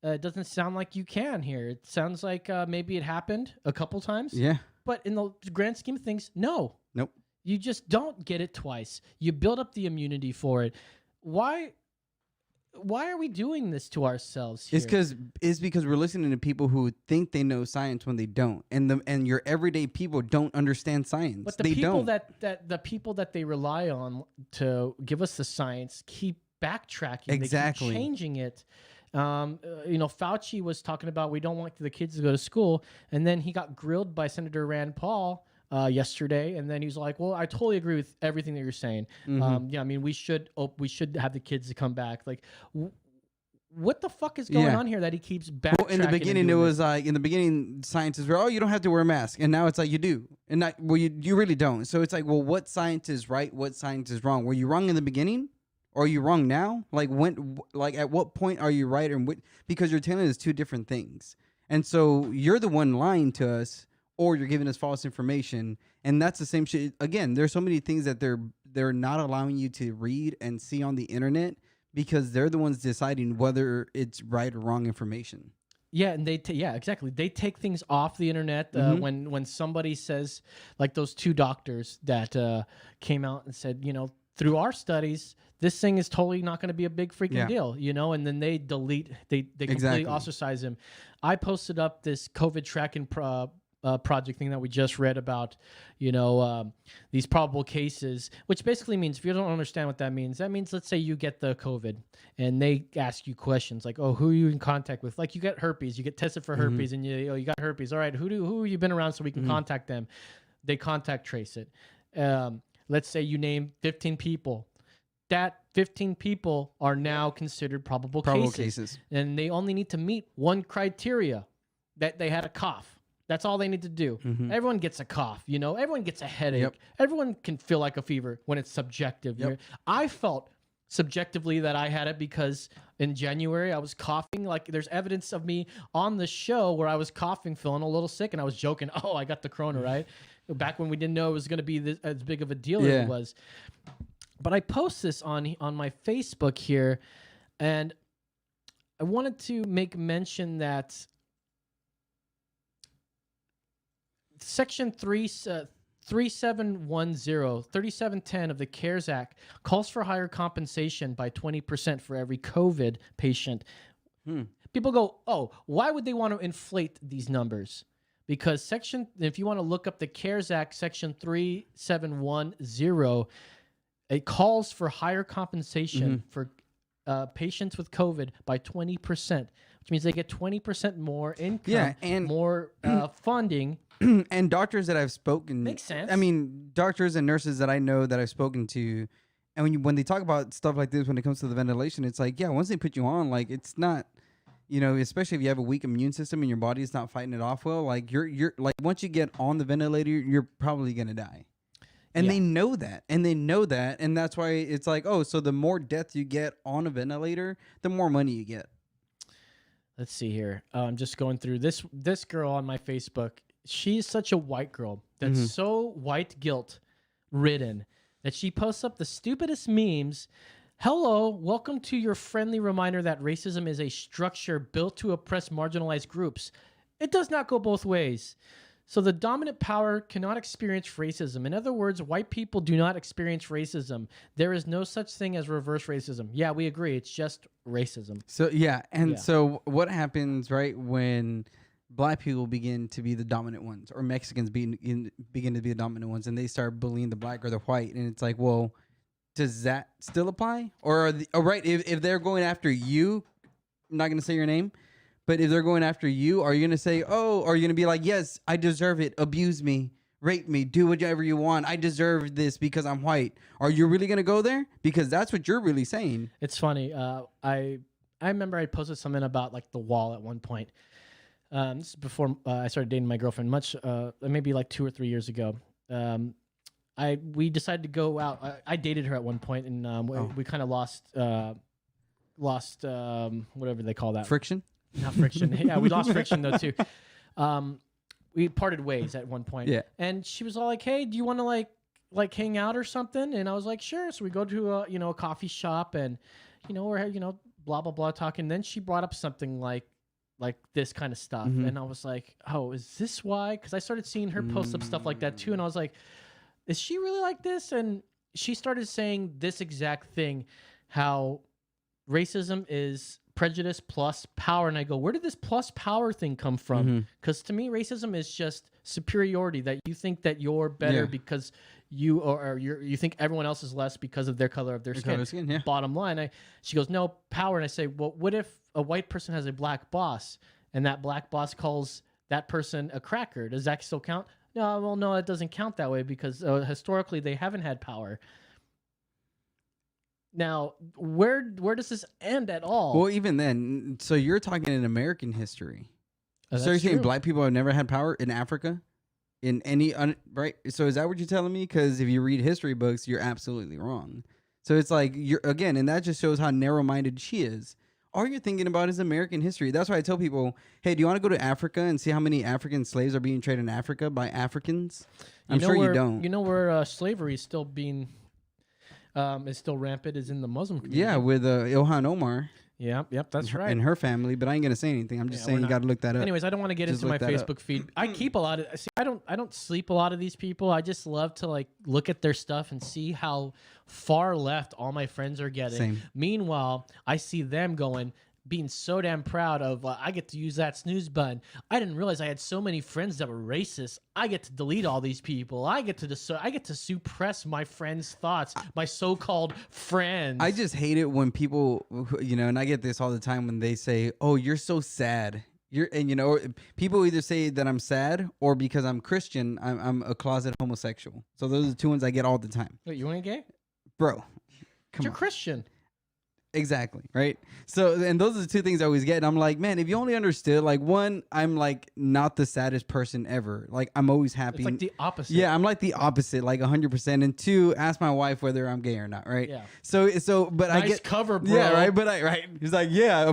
It doesn't sound like you can here. It sounds like maybe it happened a couple times. Yeah. But in the grand scheme of things, no. Nope. You just don't get it twice. You build up the immunity for it. Why are we doing this to ourselves here? It's because we're listening to people who think they know science when they don't, and your everyday people don't understand science. But the people that they rely on to give us the science keep backtracking. Exactly. They keep changing it. Fauci was talking about we don't want the kids to go to school, and then he got grilled by Senator Rand Paul yesterday, and then he was like, "Well, I totally agree with everything that you're saying. I mean, we should have the kids to come back. Like, what the fuck is going on here that he keeps backtracking?" Well, in the beginning, it was like scientists were, you don't have to wear a mask, and now it's like you do, and you really don't. So it's like, well, what science is right? What science is wrong? Were you wrong in the beginning? Or are you wrong now? Like, at what point are you right? Because you're telling us 2 different things. And so you're the one lying to us, or you're giving us false information. And that's the same shit. Again, there's so many things that they're not allowing you to read and see on the internet because they're the ones deciding whether it's right or wrong information. Yeah, and yeah, exactly. They take things off the internet when somebody says, like those two doctors that came out and said, through our studies, this thing is totally not going to be a big freaking deal, and then they delete, they completely ostracize him. I posted up this COVID tracking project thing that we just read about, these probable cases, which basically means, if you don't understand what that means, let's say you get the COVID and they ask you questions like, oh, who are you in contact with? Like you get herpes, you get tested for herpes and you got herpes. All right, who have you been around so we can contact them? They contact trace it. Let's say you name 15 people. That 15 people are now considered probable cases. And they only need to meet one criteria, that they had a cough. That's all they need to do. Everyone gets a cough, everyone gets a headache. Everyone can feel like a fever when it's subjective. I felt subjectively that I had it because in January I was coughing. Like there's evidence of me on the show where I was coughing, feeling a little sick, and I was joking, oh, I got the corona, right? Back when we didn't know it was going to be as big of a deal as it was. But I post this on my Facebook here, and I wanted to make mention that Section 3710 of the CARES Act calls for higher compensation by 20% for every COVID patient. People go, oh, why would they want to inflate these numbers? Because if you want to look up the CARES Act, Section 3710, it calls for higher compensation for patients with COVID by 20%, which means they get 20% more income, and more funding. And doctors that I've spoken, makes sense. I mean, doctors and nurses that I know that I've spoken to, and when they talk about stuff like this, when it comes to the ventilation, it's like, once they put you on, like it's not, especially if you have a weak immune system and your body is not fighting it off well, like you're like once you get on the ventilator, you're probably gonna die. And they know that, and that's why it's like, oh, so the more death you get on a ventilator, the more money you get. Let's see here. I'm just going through this girl on my Facebook. She's such a white girl that's so white guilt ridden that she posts up the stupidest memes. Hello, welcome to your friendly reminder that racism is a structure built to oppress marginalized groups. It does not go both ways. So the dominant power cannot experience racism. In other words, white people do not experience racism. There is no such thing as reverse racism. Yeah, we agree. It's just racism. So, so what happens, right, when black people begin to be the dominant ones, or Mexicans begin to be the dominant ones, and they start bullying the black or the white, and it's like, well, does that still apply? Or if they're going after you, I'm not going to say your name, but if they're going after you, are you going to say, oh, are you going to be like, yes, I deserve it, abuse me, rape me, do whatever you want, I deserve this because I'm white? Are you really going to go there? Because that's what you're really saying. It's funny. I remember I posted something about like the wall at one point. This is before I started dating my girlfriend, maybe like 2 or 3 years ago. We decided to go out. I dated her at one point, and we kind of lost whatever they call that. Friction? Not friction. Yeah, we lost friction though too. We parted ways at one point. Yeah. And she was all like, "Hey, do you want to like hang out or something?" And I was like, "Sure." So we go to a coffee shop, and we're blah blah blah talking. And then she brought up something like this kind of stuff, and I was like, "Oh, is this why?" Because I started seeing her post up stuff like that too, and I was like, "Is she really like this?" And she started saying this exact thing, how racism is prejudice plus power. And I go, where did this plus power thing come from? Because to me, racism is just superiority, that you think that you're better because you you think everyone else is less because of their color of their skin. Bottom line, she goes, no, power. And I say, well, what if a white person has a black boss and that black boss calls that person a cracker? Does that still count? No, well, no, it doesn't count that way because historically they haven't had power. Now, where does this end at all? Well, even then, so you're talking in American history. So you're saying black people have never had power in Africa? In any, right? So is that what you're telling me? Because if you read history books, you're absolutely wrong. So it's like, again, and that just shows how narrow-minded she is. All you're thinking about is American history. That's why I tell people, hey, do you want to go to Africa and see how many African slaves are being traded in Africa by Africans? I'm sure you don't. You know where slavery is still being... is still rampant is in the Muslim community. Yeah, with Ilhan Omar Yep, that's right. and her family. But I ain't gonna say anything. I'm just Yeah, saying we're you got to look that up. Anyways, I don't want to get Just into my look that up. Facebook feed. I keep a lot of. See, I don't sleep a lot of these people. I just love to like look at their stuff and see how far left all my friends are getting. Same. Meanwhile, I see them being so damn proud of I get to use that snooze button. I didn't realize I had so many friends that were racist. I get to delete all these people. I get to suppress my friends' thoughts, my so-called friends. I just hate it when people, and I get this all the time when they say, "Oh, you're so sad." People either say that I'm sad or because I'm Christian, I'm a closet homosexual. So those are the two ones I get all the time, Wait, you ain't gay? bro. Come You're on. Christian. Exactly, right? So, and those are the two things I always get. And I'm like, man, if you only understood, like, one, I'm like not the saddest person ever. Like, I'm always happy. It's like the opposite. Yeah, I'm like the opposite, like 100%. And two, ask my wife whether I'm gay or not, right? Yeah. But I Nice get cover, bro. Yeah, right. But right. He's like, yeah,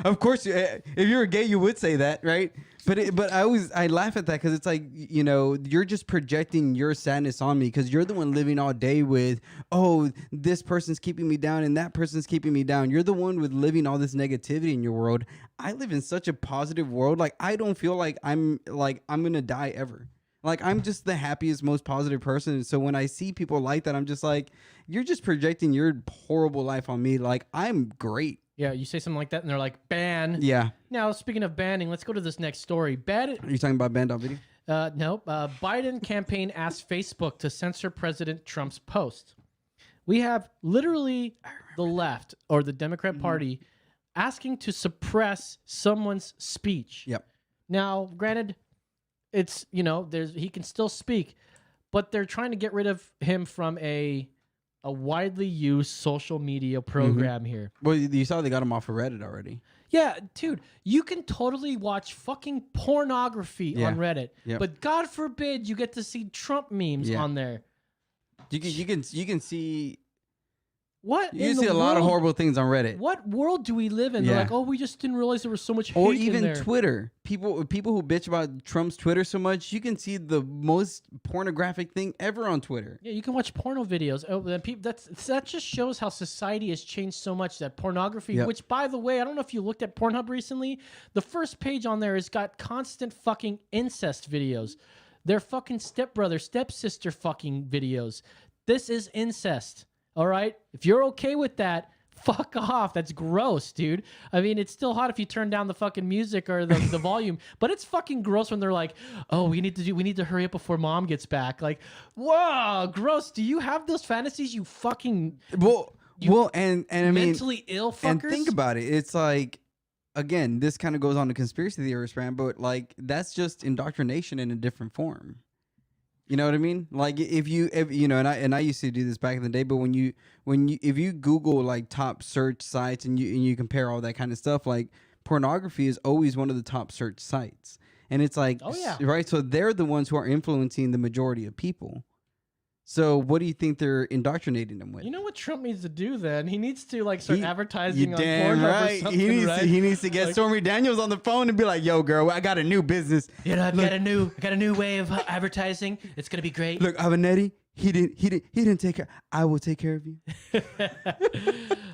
of course, if you were gay, you would say that, right? But I laugh at that because it's like, you're just projecting your sadness on me because you're the one living all day with, oh, this person's keeping me down and that person's keeping me down. You're the one with living all this negativity in your world. I live in such a positive world. Like, I don't feel like I'm gonna die ever. Like, I'm just the happiest, most positive person. So when I see people like that, I'm just like, you're just projecting your horrible life on me. Like, I'm great. Yeah, you say something like that, and they're like, ban. Yeah. Now, speaking of banning, let's go to this next story. Are you talking about banned on video? No. Biden campaign asks Facebook to censor President Trump's post. We have literally the left or the Democrat Party asking to suppress someone's speech. Yep. Now, granted, it's he can still speak, but they're trying to get rid of him from a widely used social media program here. Well, you saw they got him off of Reddit already. Yeah, dude, you can totally watch fucking pornography Yeah. on Reddit, Yep. but God forbid you get to see Trump memes Yeah. on there. You can see What? you in see the a lot of world- horrible things on Reddit. What world do we live in? They're Yeah. like, oh, we just didn't realize there was so much hate Or in even there. Twitter. People who bitch about Trump's Twitter so much, you can see the most pornographic thing ever on Twitter. Yeah, you can watch porno videos. Oh, that just shows how society has changed so much. That pornography, Yep. which by the way, I don't know if you looked at Pornhub recently. The first page on there has got constant fucking incest videos. They're fucking stepbrother, stepsister fucking videos. This is incest. All right? If you're okay with that, fuck off. That's gross, dude. I mean, it's still hot if you turn down the fucking music or the volume, but it's fucking gross when they're like, "Oh, we need to hurry up before mom gets back." Like, whoa, gross. Do you have those fantasies, you fucking And I mean, mentally ill fuckers? and think about it. It's like, again, this kind of goes on to conspiracy theorists, man. But like, that's just indoctrination in a different form. You know what I mean? Like, if and I used to do this back in the day. But if you Google like top search sites and you compare all that kind of stuff, like pornography is always one of the top search sites. And it's like, Oh, yeah. right. So they're the ones who are influencing the majority of people. So what do you think they're indoctrinating them with? You know what Trump needs to do then? He needs to like start You advertising on damn Pornhub or right. something, He right? needs to get Like- Stormy Daniels on the phone and be like, "Yo, girl, I got a new business. I've got a new way of advertising. It's gonna be great. Look, Avenatti, he didn't take care. I will take care of you."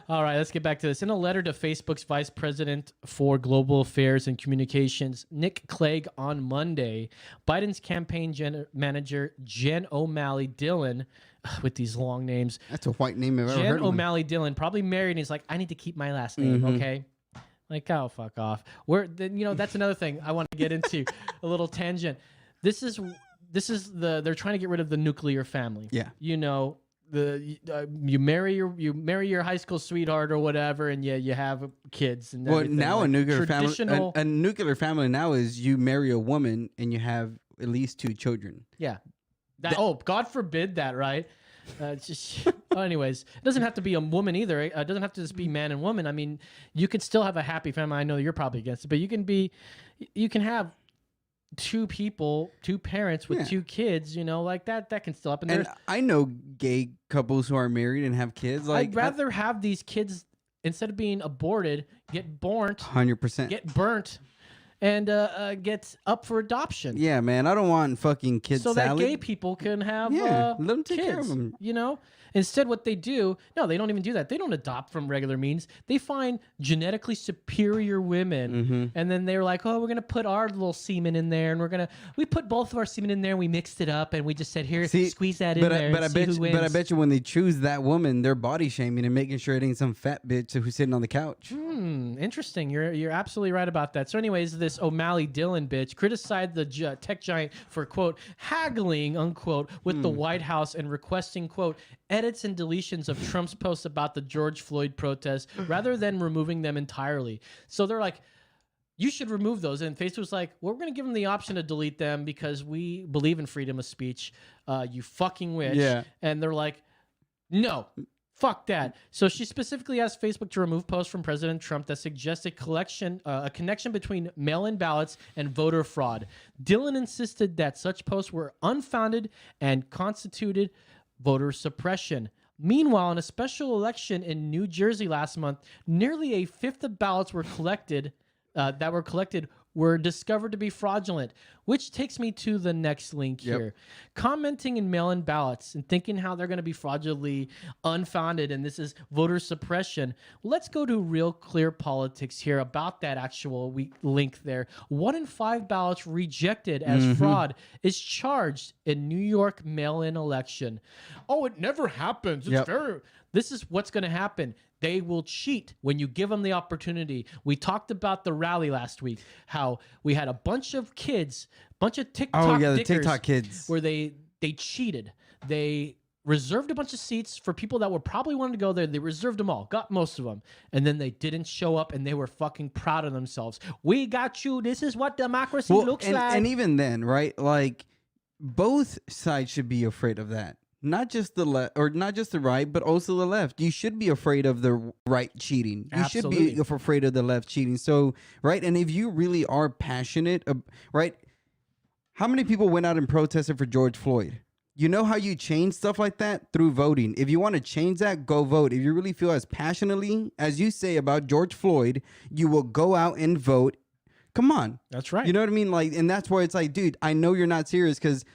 All right, let's get back to this. In a letter to Facebook's Vice President for Global Affairs and Communications, Nick Clegg, on Monday, Biden's campaign manager, Jen O'Malley Dillon, with these long names, That's a white name I've ever Jen heard of. O'Malley Dillon, probably married, and he's like, I need to keep my last name, okay? Like, oh, fuck off. That's another thing I want to get into, a little tangent. This is they're trying to get rid of the nuclear family. Yeah. You marry your high school sweetheart or whatever, and you have kids. And Well, everything. now Like, a nuclear family, traditional- a nuclear family now is you marry a woman and you have at least 2 children. Yeah. God forbid that, right? It's just. Well, anyways, it doesn't have to be a woman either. It doesn't have to just be man and woman. I mean, you can still have a happy family. I know you're probably against it, but you can have 2 parents with Yeah. 2 kids. Like that. That can still happen. And I know gay couples who are married and have kids. Like, I'd rather have these kids instead of being aborted, get burnt, 100%. get burnt, and get up for adoption. Yeah, man. I don't want fucking kid So salad. that gay people can have Yeah, let 'em take care of kids, 'em. you know? Instead, what they do, no, they don't even do that. They don't adopt from regular means. They find genetically superior women, Mm-hmm. and then they're like, oh, we're going to put our little semen in there, and we put both of our semen in there, and we mixed it up, and we just said, here, squeeze that in there but and see who wins. But I bet you when they choose that woman, they're body shaming and making sure it ain't some fat bitch who's sitting on the couch. Interesting. You're absolutely right about that. So, anyways, this O'Malley Dillon bitch criticized the tech giant for quote haggling unquote with the White House and requesting quote edits and deletions of Trump's posts about the George Floyd protests rather than removing them entirely. So they're like, you should remove those. And Facebook's like, well, we're going to give them the option to delete them because we believe in freedom of speech. You fucking witch. Yeah. And they're like, no. Fuck that. So she specifically asked Facebook to remove posts from President Trump that suggest a connection between mail-in ballots and voter fraud. Dillon insisted that such posts were unfounded and constituted voter suppression. Meanwhile, in a special election in New Jersey last month, nearly a fifth of ballots were collected were discovered to be fraudulent, which takes me to the next link here. Commenting in mail-in ballots and thinking how they're going to be fraudulently unfounded and this is voter suppression. Let's go to Real Clear Politics here about that actual link there. 1 in 5 ballots rejected as fraud is charged in New York mail-in election. Oh, it never happens. It's This is what's going to happen. They will cheat when you give them the opportunity. We talked about the rally last week, how we had a bunch of kids, bunch of TikTok the dickers TikTok kids. where they cheated. They reserved a bunch of seats for people that were probably wanting to go there. They reserved them all, got most of them. And then they didn't show up and they were fucking proud of themselves. We got you. This is what democracy looks like. And even then, right? Like both sides should be afraid of that. Not just the left, or not just the right, but also the left. You should be afraid of the right cheating. You should be afraid of the left cheating. So, right, and if you really are passionate, right, how many people went out and protested for George Floyd? You know how you change stuff like that? Through voting. If you want to change that, go vote. If you really feel as passionately as you say about George Floyd, you will go out and vote. Come on. That's right. You know what I mean? Like, and that's where it's like, dude, I know you're not serious because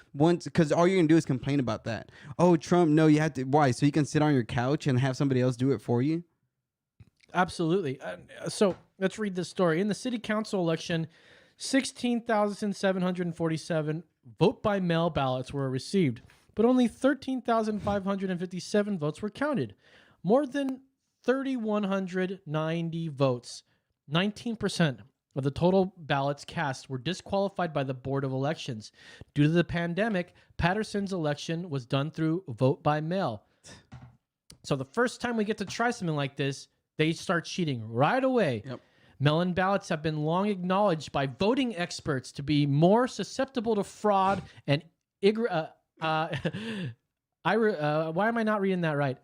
all you're gonna do is complain about that. Oh, Trump, no, you have to. Why? So you can sit on your couch and have somebody else do it for you? Absolutely. So let's read this story. In the city council election, 16,747 vote by mail ballots were received, but only 13,557 votes were counted. More than 3,190 votes, 19% of the total ballots cast were disqualified by the Board of Elections. Due to the pandemic, Patterson's election was done through vote by mail. So the first time we get to try something like this, they start cheating right away. Yep. Mail-in ballots have been long acknowledged by voting experts to be more susceptible to fraud and why am I not reading that right?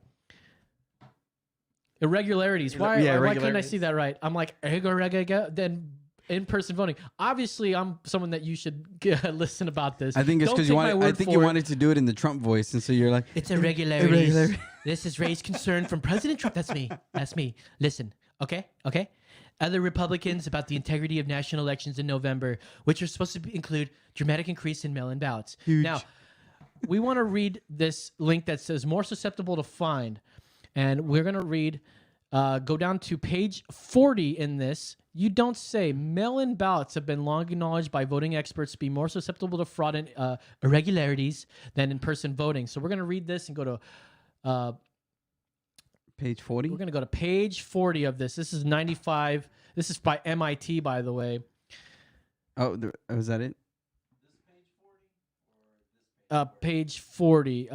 Irregularities. Why couldn't I see that right? I'm like, then in-person voting. Obviously, I'm someone that you should listen about this. I think it's because you wanted to do it in the Trump voice, and so you're like, it's irregularities. This has raised concern from President Trump. That's me. Listen, okay. Other Republicans about the integrity of national elections in November, which are supposed to include dramatic increase in mail-in ballots. Huge. Now, we want to read this link that says more susceptible to find. And we're going to read, go down to page 40 in this. You don't say mail-in ballots have been long acknowledged by voting experts to be more susceptible to fraud and irregularities than in-person voting. So we're going to read this and go to page 40. We're going to go to page 40 of this. This is 95. This is by MIT, by the way. Oh, was that it? Page 40.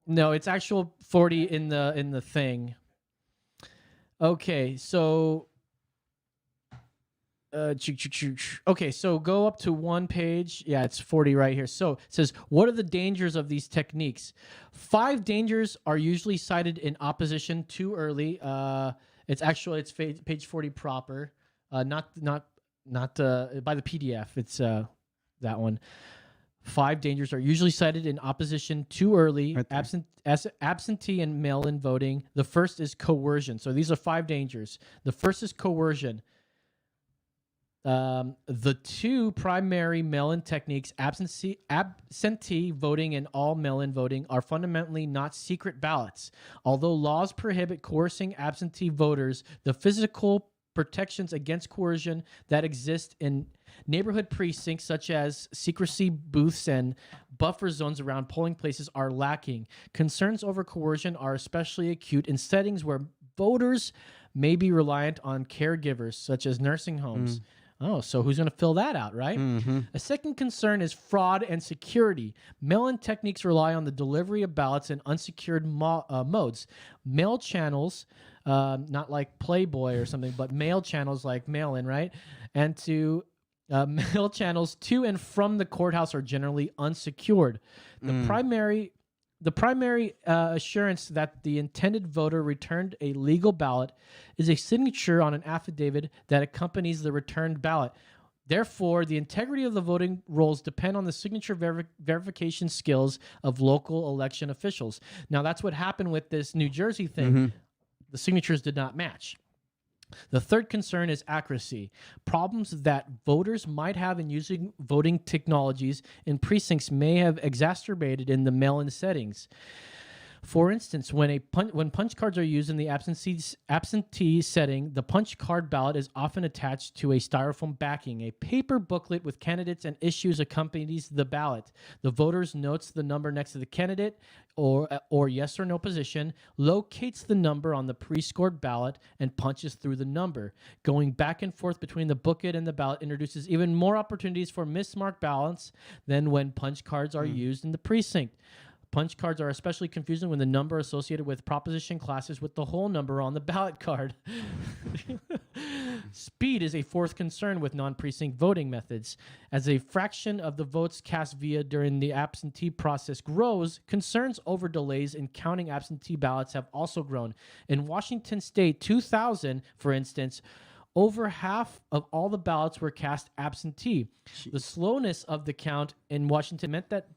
No, it's actual 40 in the thing. Okay, so okay, so go up to one page. Yeah, it's 40 right here. So it says, what are the dangers of these techniques? 5 dangers are usually cited in opposition too early. It's page 40 proper, not by the PDF. It's that one. 5 dangers are usually cited in opposition too early, Right absentee and mail-in voting. The first is coercion. So these are 5 dangers. The first is coercion. The two primary mail-in techniques, absentee voting and all mail-in voting, are fundamentally not secret ballots. Although laws prohibit coercing absentee voters, the physical protections against coercion that exist in neighborhood precincts, such as secrecy booths and buffer zones around polling places, are lacking. Concerns over coercion are especially acute in settings where voters may be reliant on caregivers, such as nursing homes. Oh, so who's going to fill that out, right? A second concern is fraud and security. Mail-in techniques rely on the delivery of ballots in unsecured modes. Mail channels, not like Playboy or something, but mail channels like mail-in, right? And mail channels to and from the courthouse are generally unsecured. The primary assurance that the intended voter returned a legal ballot is a signature on an affidavit that accompanies the returned ballot. Therefore, the integrity of the voting rolls depend on the signature verification skills of local election officials. Now, that's what happened with this New Jersey thing. The signatures did not match. The third concern is accuracy. Problems that voters might have in using voting technologies in precincts may have exacerbated in the mail-in settings. For instance, when punch cards are used in the absentee setting, the punch card ballot is often attached to a styrofoam backing. A paper booklet with candidates and issues accompanies the ballot. The voters notes the number next to the candidate or yes or no position, locates the number on the pre-scored ballot, and punches through the number. Going back and forth between the booklet and the ballot introduces even more opportunities for mismarked ballots than when punch cards are used in the precinct. Punch cards are especially confusing when the number associated with proposition clashes with the whole number on the ballot card. Speed is a fourth concern with non-precinct voting methods. As a fraction of the votes cast during the absentee process grows, concerns over delays in counting absentee ballots have also grown. In Washington State, 2000, for instance, over half of all the ballots were cast absentee. The slowness of the count in Washington meant that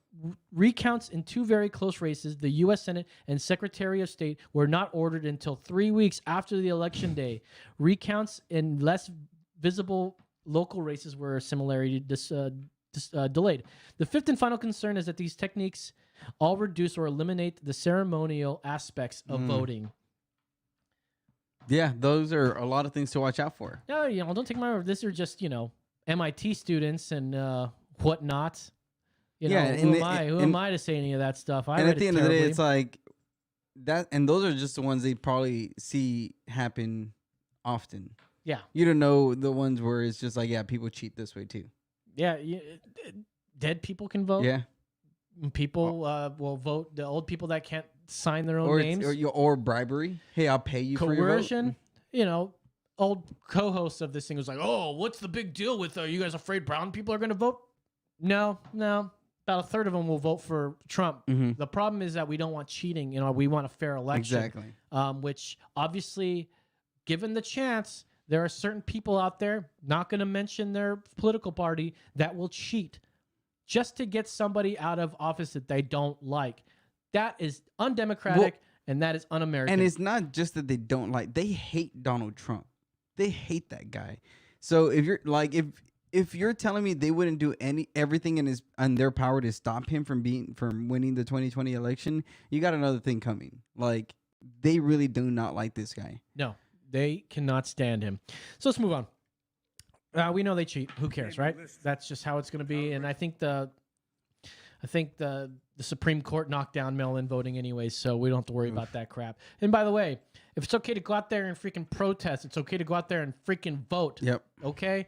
recounts in two very close races, the U.S. Senate and Secretary of State, were not ordered until 3 weeks after the election day. Recounts in less visible local races were similarly delayed. The fifth and final concern is that these techniques all reduce or eliminate the ceremonial aspects of voting. Yeah, those are a lot of things to watch out for. No, don't take my word. These are just, MIT students and whatnot. Who am I to say any of that stuff? And at the end of the day, it's like that, and those are just the ones they probably see happen often. Yeah. You don't know the ones where it's just like, yeah, people cheat this way too. Yeah, dead people can vote. Yeah. People will vote. The old people that can't sign their own names. Or bribery. Hey, I'll pay you for your vote. Coercion. Old co-host of this thing was like, oh, what's the big deal with, are you guys afraid brown people are going to vote? No. About a third of them will vote for Trump. The problem is that we don't want cheating. We want a fair election. Exactly. Which obviously, given the chance, there are certain people out there, not going to mention their political party, that will cheat just to get somebody out of office that they don't like. That is undemocratic and that is un-American. And it's not just that they don't like, they hate Donald Trump. They hate that guy. So if you're like, if you're telling me they wouldn't do everything in their power to stop him from winning the 2020 election, you got another thing coming. Like, they really do not like this guy. No, they cannot stand him. So let's move on. We know they cheat. Who cares, right? That's just how it's going to be. And I think the Supreme Court knocked down mail-in voting anyways, so we don't have to worry about that crap. And by the way, if it's okay to go out there and freaking protest, it's okay to go out there and freaking vote. Yep. Okay?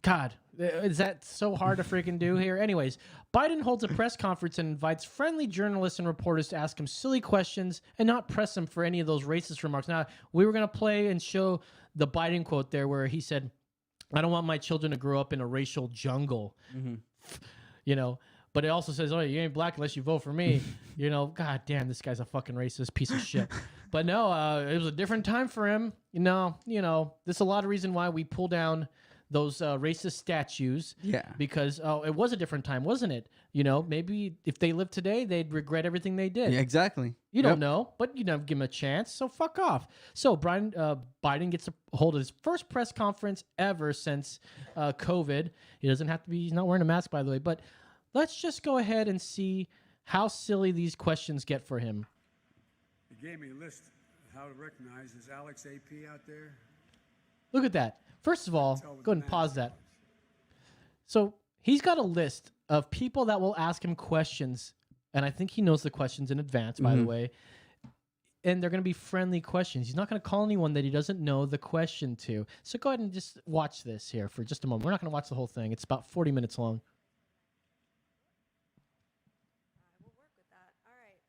God, is that so hard to freaking do here? Anyways, Biden holds a press conference and invites friendly journalists and reporters to ask him silly questions and not press him for any of those racist remarks. Now, we were going to play and show the Biden quote there where he said, I don't want my children to grow up in a racial jungle. But it also says, oh, you ain't black unless you vote for me. God damn, this guy's a fucking racist piece of shit. But no, it was a different time for him. There's a lot of reason why we pull down those racist statues. Yeah. Because it was a different time, wasn't it? You know, maybe if they lived today, they'd regret everything they did. Yeah, exactly. You don't know, but you never give him a chance. So fuck off. So Biden gets a hold of his first press conference ever since COVID. He doesn't have to be. He's not wearing a mask, by the way. But let's just go ahead and see how silly these questions get for him. He gave me a list of how to recognize. Is Alex AP out there? Look at that. First of all, go ahead and pause that. So he's got a list of people that will ask him questions, and I think he knows the questions in advance, by the way. And they're going to be friendly questions. He's not going to call anyone that he doesn't know the question to. So go ahead and just watch this here for just a moment. We're not going to watch the whole thing. It's about 40 minutes long. We'll work with that. All right.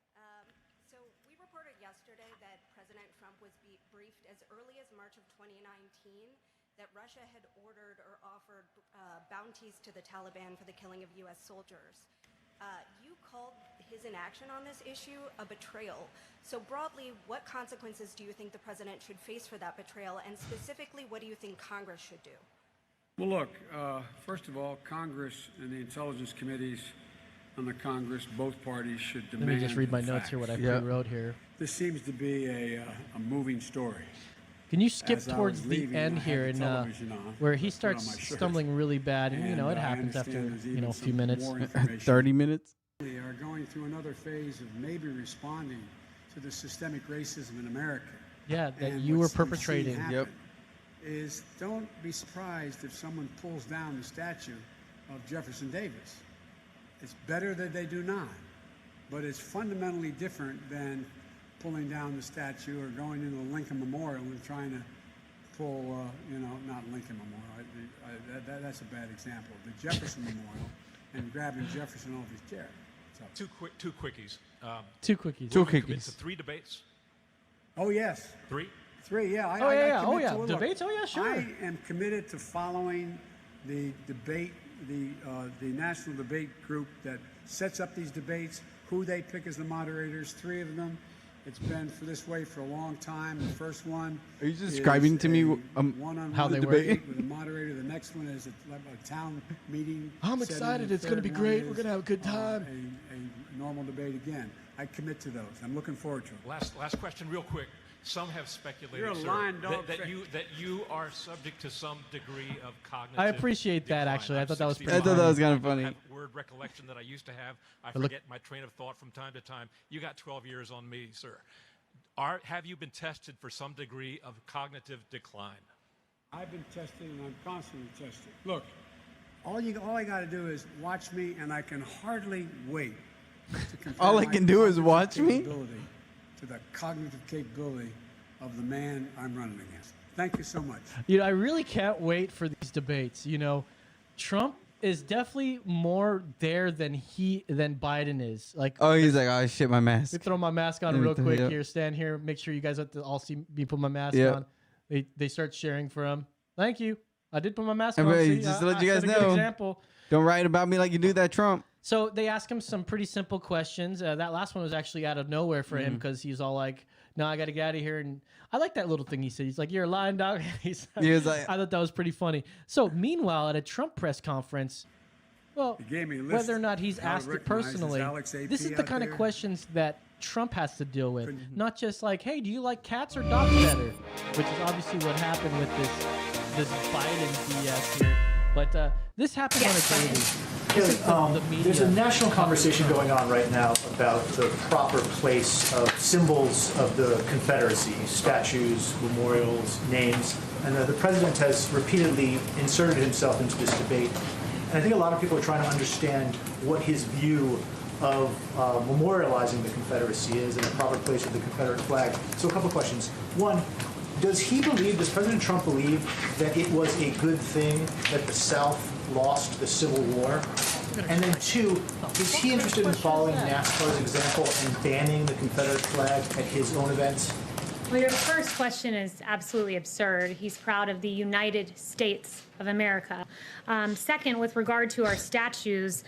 So we reported yesterday that President Trump was briefed as early as March of 2019 that Russia had ordered or offered bounties to the Taliban for the killing of U.S. soldiers. You called his inaction on this issue a betrayal. So broadly, what consequences do you think the president should face for that betrayal? And specifically, what do you think Congress should do? Well, look, first of all, Congress and the intelligence committees on the Congress, both parties should demand. Let me just read my notes facts. here, what I pre-wrote here. This seems to be a moving story. Can you skip As I towards was the leaving, end I had here the and television on. where I he put on starts my shirt. stumbling really bad, and you know it I happens after understand there's a even few some minutes. more information. 30 minutes. We are going through another phase of maybe responding to the systemic racism in America. Yeah, that And you were what's been seen perpetrating. happen Is don't be surprised if someone pulls down the statue of Jefferson Davis. It's better that they do not, but it's fundamentally different than pulling down the statue or going into the Lincoln Memorial and trying to pull, not Lincoln Memorial. That's a bad example. The Jefferson Memorial and grabbing Jefferson off his chair. So. Two quickies. Two quickies. Two Commit quickies. to 3 debates. Oh yes. 3. 3, yeah. I Oh commit yeah. to it. Look, Debates. Oh yeah, sure. I am committed to following the debate, the national debate group that sets up these debates, who they pick as the moderators. 3 of them. It's been this way for a long time. The first one. Are you describing to me one-on-one how they debate work? with a moderator. The next one is a town meeting. I'm setting. excited. The It's gonna third be one great. We're is, gonna have a good time. A normal debate again. I commit to those. I'm looking forward to them. Last question, real quick. Some have speculated, You're a sir, lying dog that face. you are subject to some degree of cognitive. I appreciate that, decline. actually. I I'm thought that was 60 pretty I thought that was I kind of don't funny. have word recollection that I used to have. I But look- forget my train of thought from time to time. You got 12 years on me, sir. Have you been tested for some degree of cognitive decline? I've been tested and I'm constantly tested. Look, all I got to do is watch me, and I can hardly wait to compare All I my can do is cognitive watch me? capability to the cognitive capability of the man I'm running against. Thank you so much. You know, I really can't wait for these debates. You know, Trump is definitely more there than Biden is. Like, Oh, he's like, oh shit, my let me mask. throw my mask on Let me real throw- quick yep. here. Stand here. Make sure you guys have to all see me put my mask Yep. on. They start sharing for him. Thank you. I did put my mask on. Everybody, See, just to let I you guys set a good know. example. Don't write about me like you do that Trump. So they ask him some pretty simple questions. That last one was actually out of nowhere for Mm-hmm. him because he's all like, "No, I got to get out of here." And I like that little thing he said. He's like, "You're a lying dog." He was like- I thought that was pretty funny. So meanwhile, at a Trump press conference, well, He gave me a list whether or not he's of how to asked it recognize. Is personally, Alex AP this is the out kind of there? questions that Trump has to deal with. Not just like, "Hey, do you like cats or dogs better?" Which is obviously what happened with this Biden BS here. But this happens on a daily. This is the media. There's a national conversation going on right now about the proper place of symbols of the Confederacy, statues, memorials, names, and the president has repeatedly inserted himself into this debate. And I think a lot of people are trying to understand what his view of memorializing the Confederacy is and the proper place of the Confederate flag. So a couple of questions. One, does President Trump believe that it was a good thing that the South lost the Civil War? And then 2, is he interested in following NASCAR's example and banning the Confederate flag at his own events? Well, your first question is absolutely absurd. He's proud of the United States of America. Second, with regard to our statues,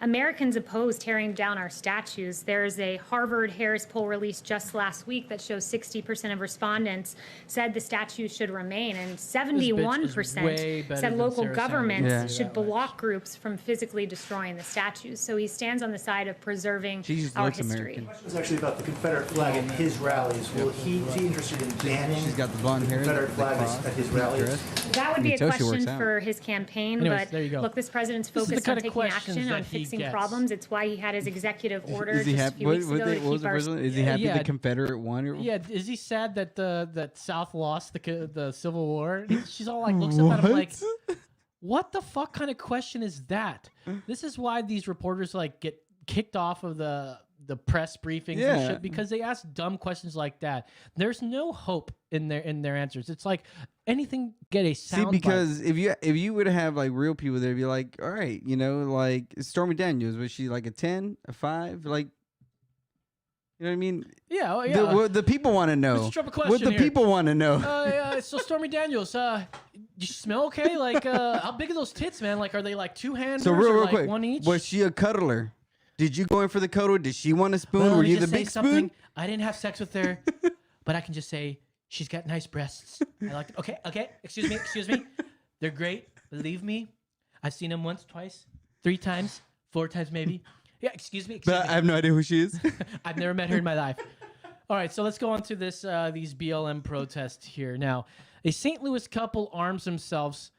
Americans oppose tearing down our statues. There's a Harvard-Harris poll released just last week that shows 60% of respondents said the statues should remain, and 71% said local governments should block groups from physically destroying the statues. So he stands on the side of preserving our history. The question is actually about the Confederate flag at his rallies. Will he be interested in banning got the blonde hair, Confederate flag at his rallies? That would be a question for his campaign. Anyways, but there you go. look, this president's This is the focused kind on of taking questions action, on that he fixing gets. problems. It's why he had his executive order Is he just a happy? few weeks ago to What was keep our. Is he happy Yeah. the Confederate won? Or? Yeah, is he sad that that South lost the Civil War? She's all like looks up at him like, what the fuck kind of question is that? This is why these reporters like get kicked off of the press briefings and shit, because they ask dumb questions like that. There's no hope in their answers. It's like anything get a sound. See, because if you were to have like real people there, be like, all right, you know, like Stormy Daniels, was she like a 10, a 5, like? You know what I mean? Yeah, oh, yeah. The people want to know. Mr. Trump, a question What the here. people want to know. So Stormy Daniels, you smell okay? Like, how big are those tits, man? Like, are they like two handers So real or like quick, one each? was she a cuddler? Did you go in for the cuddle? Did she want a spoon? Well, Were let me you the just say big something. spoon? I didn't have sex with her, but I can just say she's got nice breasts. I like them. Okay. Excuse me. They're great. Believe me. I've seen them once, twice, 3 times, 4 times maybe. Yeah, excuse me. But I have no idea who she is. I've never met her in my life. All right, so let's go on to this these BLM protests here. Now, a St. Louis couple arms themselves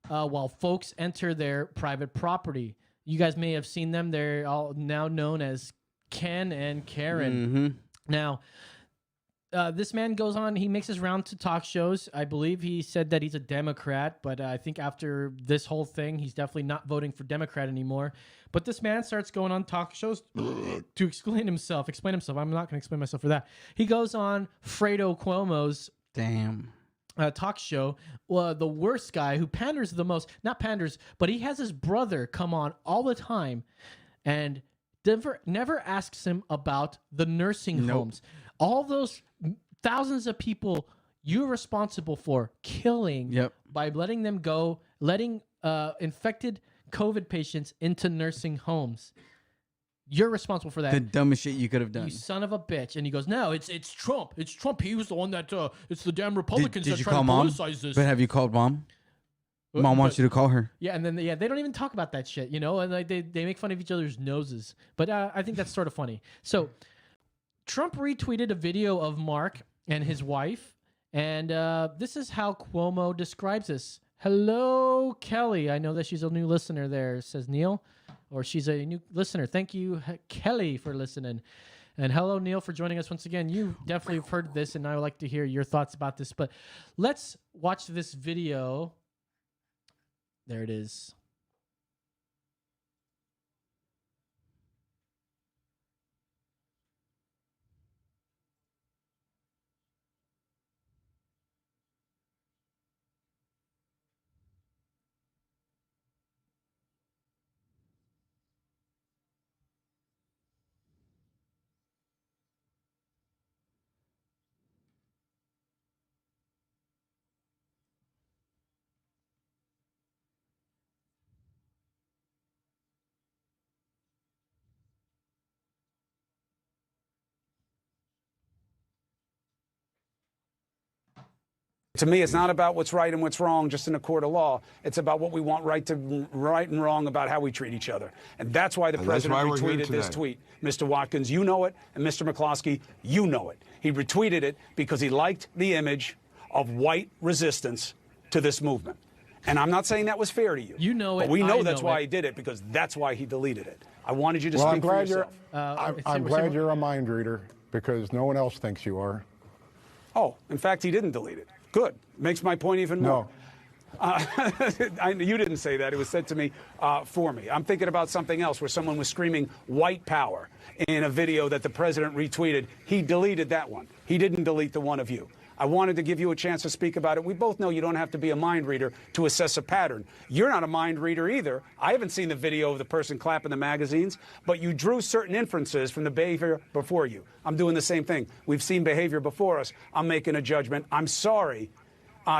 while folks enter their private property. You guys may have seen them. They're all now known as Ken and Karen. Now, this man goes on. He makes his round to talk shows. I believe he said that he's a Democrat, but I think after this whole thing, he's definitely not voting for Democrat anymore. But this man starts going on talk shows to explain himself. I'm not going to explain myself for that. He goes on Fredo Cuomo's talk show. The worst guy who panders the most. Not panders, but he has his brother come on all the time and never asks him about the nursing homes. All those thousands of people you're responsible for killing by letting them go, letting infected COVID patients into nursing homes. You're responsible for that. The dumbest shit you could have done. You son of a bitch. And he goes, no, it's Trump. It's Trump. He was the one that, it's the damn Republicans Did that you try call to mom? politicize this. But have you called mom? Mom wants you to call her. Yeah, and then they don't even talk about that shit, you know? And like they make fun of each other's noses. But I think that's sort of funny. So Trump retweeted a video of Mark and his wife. And this is how Cuomo describes this. Hello, Kelly. I know that she's a new listener there, says Neil. Or she's a new listener. Thank you, Kelly, for listening. And hello, Neil, for joining us once again. You definitely have heard this, and I would like to hear your thoughts about this. But let's watch this video. There it is. To me, it's not about what's right and what's wrong just in a court of law. It's about what we want right and wrong about how we treat each other. And that's why the president retweeted this tweet. Mr. Watkins, you know it, and Mr. McCloskey, you know it. He retweeted it because he liked the image of white resistance to this movement. And I'm not saying that was fair to you. You know it. But we know I that's know why it. he did it, because that's why he deleted it. I wanted you to Well, speak for yourself. I'm glad you're a mind reader, because no one else thinks you are. Oh, in fact, he didn't delete it. Good. Makes my point even more. You didn't say that. It was said to me for me. I'm thinking about something else where someone was screaming white power in a video that the president retweeted. He deleted that one. He didn't delete the one of you. I wanted to give you a chance to speak about it. We both know you don't have to be a mind reader to assess a pattern. You're not a mind reader either. I haven't seen the video of the person clapping the magazines, but you drew certain inferences from the behavior before you. I'm doing the same thing. We've seen behavior before us. I'm making a judgment. I'm sorry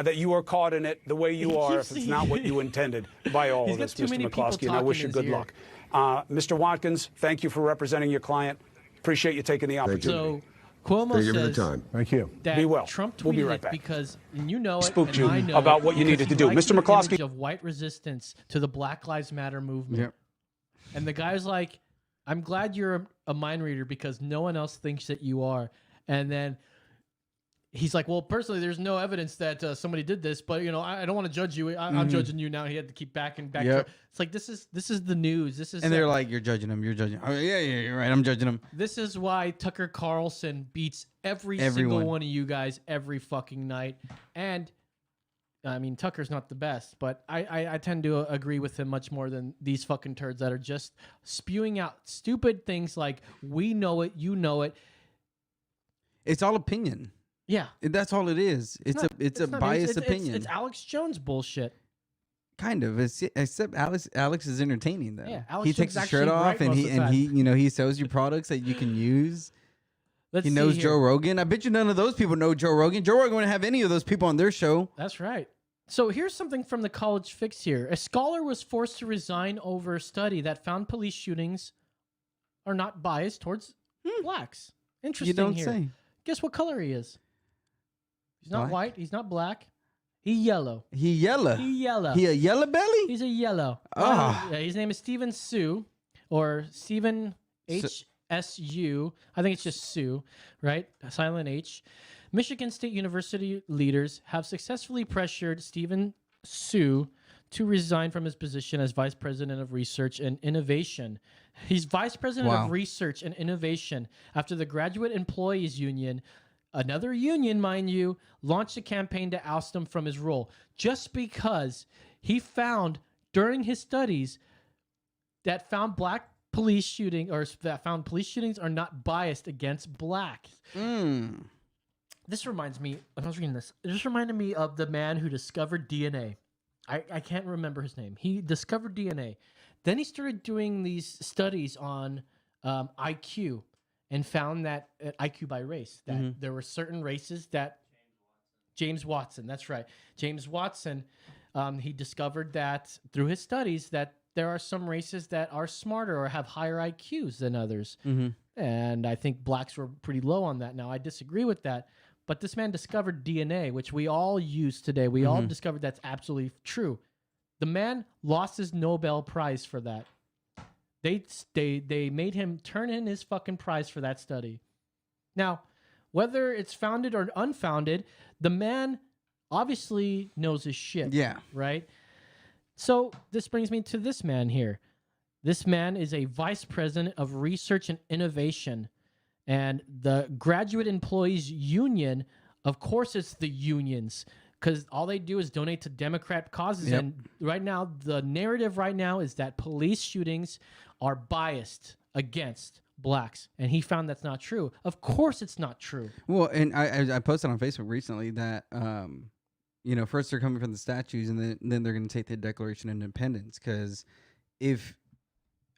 that you are caught in it the way you are if it's not what you intended by all of this, Mr. McCloskey, and I wish you good luck. Mr. Watkins, thank you for representing your client. Appreciate you taking the opportunity. So Cuomo says Thank you. that Be well. Trump tweeted We'll be right it back. because you know it, Spooked and you I know about it, what you because needed to he do. likes Mr. the McCloskey. image of white resistance to the Black Lives Matter movement. Yep. And the guy's like, I'm glad you're a mind reader because no one else thinks that you are. And then he's like, well, personally, there's no evidence that somebody did this, but you know, I don't want to judge you. I'm judging you now. He had to keep back. Yep. It's like this is the news. This is And they're like, you're judging him. You're judging. Oh, yeah, you're right. I'm judging him. this is why Tucker Carlson beats every Everyone. single one of you guys every fucking night. And I mean, Tucker's not the best, but I tend to agree with him much more than these fucking turds that are just spewing out stupid things like, we know it, you know it. It's all opinion. Yeah. That's all it is. It's not- a not- biased it's- opinion. It's Alex Jones bullshit. Kind of. Except Alex is entertaining though. Yeah, Alex he Jones takes is his shirt actually off right and most he of the and he he sells you products that you can use. Let's He see knows here. Joe Rogan. I bet you none of those people know Joe Rogan. Joe Rogan wouldn't have any of those people on their show. That's right. So here's something from the College Fix here. A scholar was forced to resign over a study that found police shootings are not biased towards blacks. Interesting. You don't here. say. Guess what color he is? He's not Black? white. He's not black. He yellow. He yellow. He yellow. He a yellow belly? He's a yellow. Ah. Yeah, his name is Stephen Sue, or Stephen HSU. I think it's just Sue, right? Silent H. Michigan State University leaders have successfully pressured Stephen Sue to resign from his position as Vice President of Research and Innovation. He's Vice President Wow. of Research and Innovation after the Graduate Employees Union, another union, mind you, launched a campaign to oust him from his role just because he found during his studies that found black police shooting or that found police shootings are not biased against blacks. This reminds me, when I was reading this, it just reminded me of the man who discovered DNA. I can't remember his name. He discovered DNA. Then he started doing these studies on IQ and found that IQ by race, that there were certain races that James Watson, that's right. James Watson, he discovered that through his studies that there are some races that are smarter or have higher IQs than others. And I think blacks were pretty low on that. Now, I disagree with that. But this man discovered DNA, which we all use today. We all discovered that's absolutely true. The man lost his Nobel Prize for that. They made him turn in his fucking prize for that study. Now, whether it's founded or unfounded, the man obviously knows his shit. Yeah. Right? So this brings me to this man here. This man is a vice president of research and innovation. And the Graduate Employees Union, of course it's the unions, because all they do is donate to Democrat causes. Yep. And right now, the narrative right now is that police shootings are biased against blacks. And he found that's not true. Of course it's not true. Well, and I posted on Facebook recently that first they're coming from the statues, and then they're going to take the Declaration of Independence. Because if,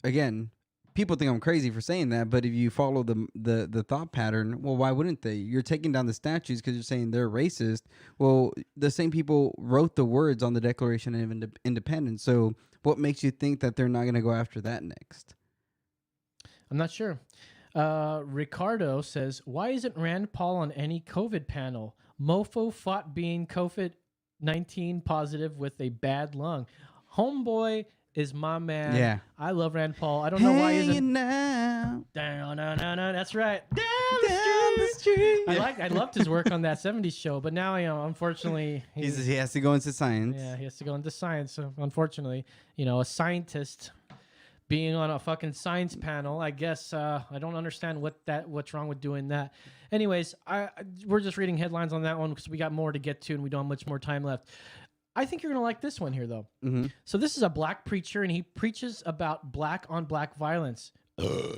again, people think I'm crazy for saying that, but if you follow the thought pattern, well, why wouldn't they? You're taking down the statues because you're saying they're racist. Well, the same people wrote the words on the Declaration of Independence. So what makes you think that they're not going to go after that next? I'm not sure. Ricardo says, why isn't Rand Paul on any COVID panel? Mofo fought being COVID-19 positive with a bad lung. Homeboy is my man. Yeah. I love Rand Paul. I don't know why Hanging isn't now. down, that's right. Down the street. I loved his work on that 70s show, but now, unfortunately, He has to go into science. yeah, he has to go into science. So unfortunately, a scientist being on a fucking science panel, I guess I don't understand what's wrong with doing that. Anyways, we're just reading headlines on that one because we got more to get to and we don't have much more time left. I think you're going to like this one here, though. So this is a black preacher, and he preaches about black on black violence.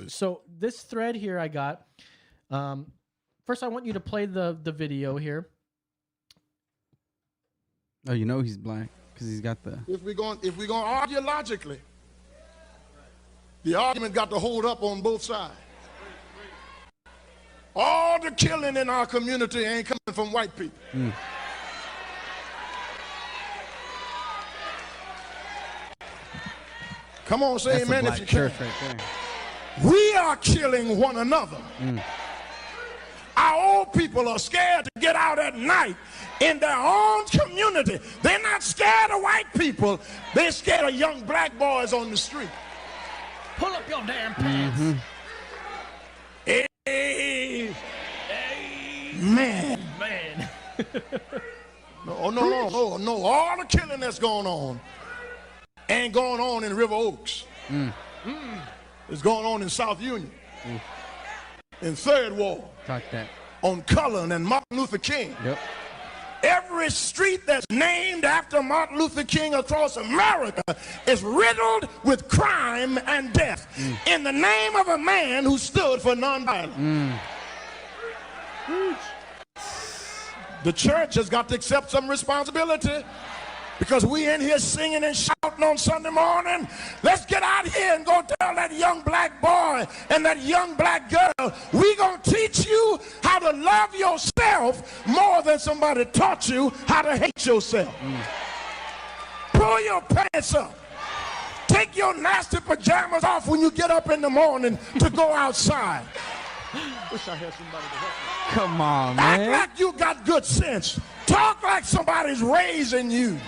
So this thread here I got. First, I want you to play the video here. Oh, you know he's black because he's got the... If we're going to argue logically, the argument got to hold up on both sides. All the killing in our community ain't coming from white people. Come on, say That's a amen if black you can. church right there. We are killing one another. Our old people are scared to get out at night in their own community. They're not scared of white people. They're scared of young black boys on the street. Pull up your damn pants. Hey, man. Man. No. All the killing that's going on ain't going on in River Oaks. It's going on in South Union, in Third Ward, Talk that. on Cullen and Martin Luther King. Yep. Every street that's named after Martin Luther King across America is riddled with crime and death in the name of a man who stood for nonviolence. The church has got to accept some responsibility because we in here singing and shouting on Sunday morning. Let's get out here and go tell that young black boy and that young black girl, we gonna teach you how to love yourself more than somebody taught you how to hate yourself. Pull your pants up. Take your nasty pajamas off when you get up in the morning to go outside. Wish I had somebody to help me. Come on, Act man. like you got good sense. Talk like somebody's raising you.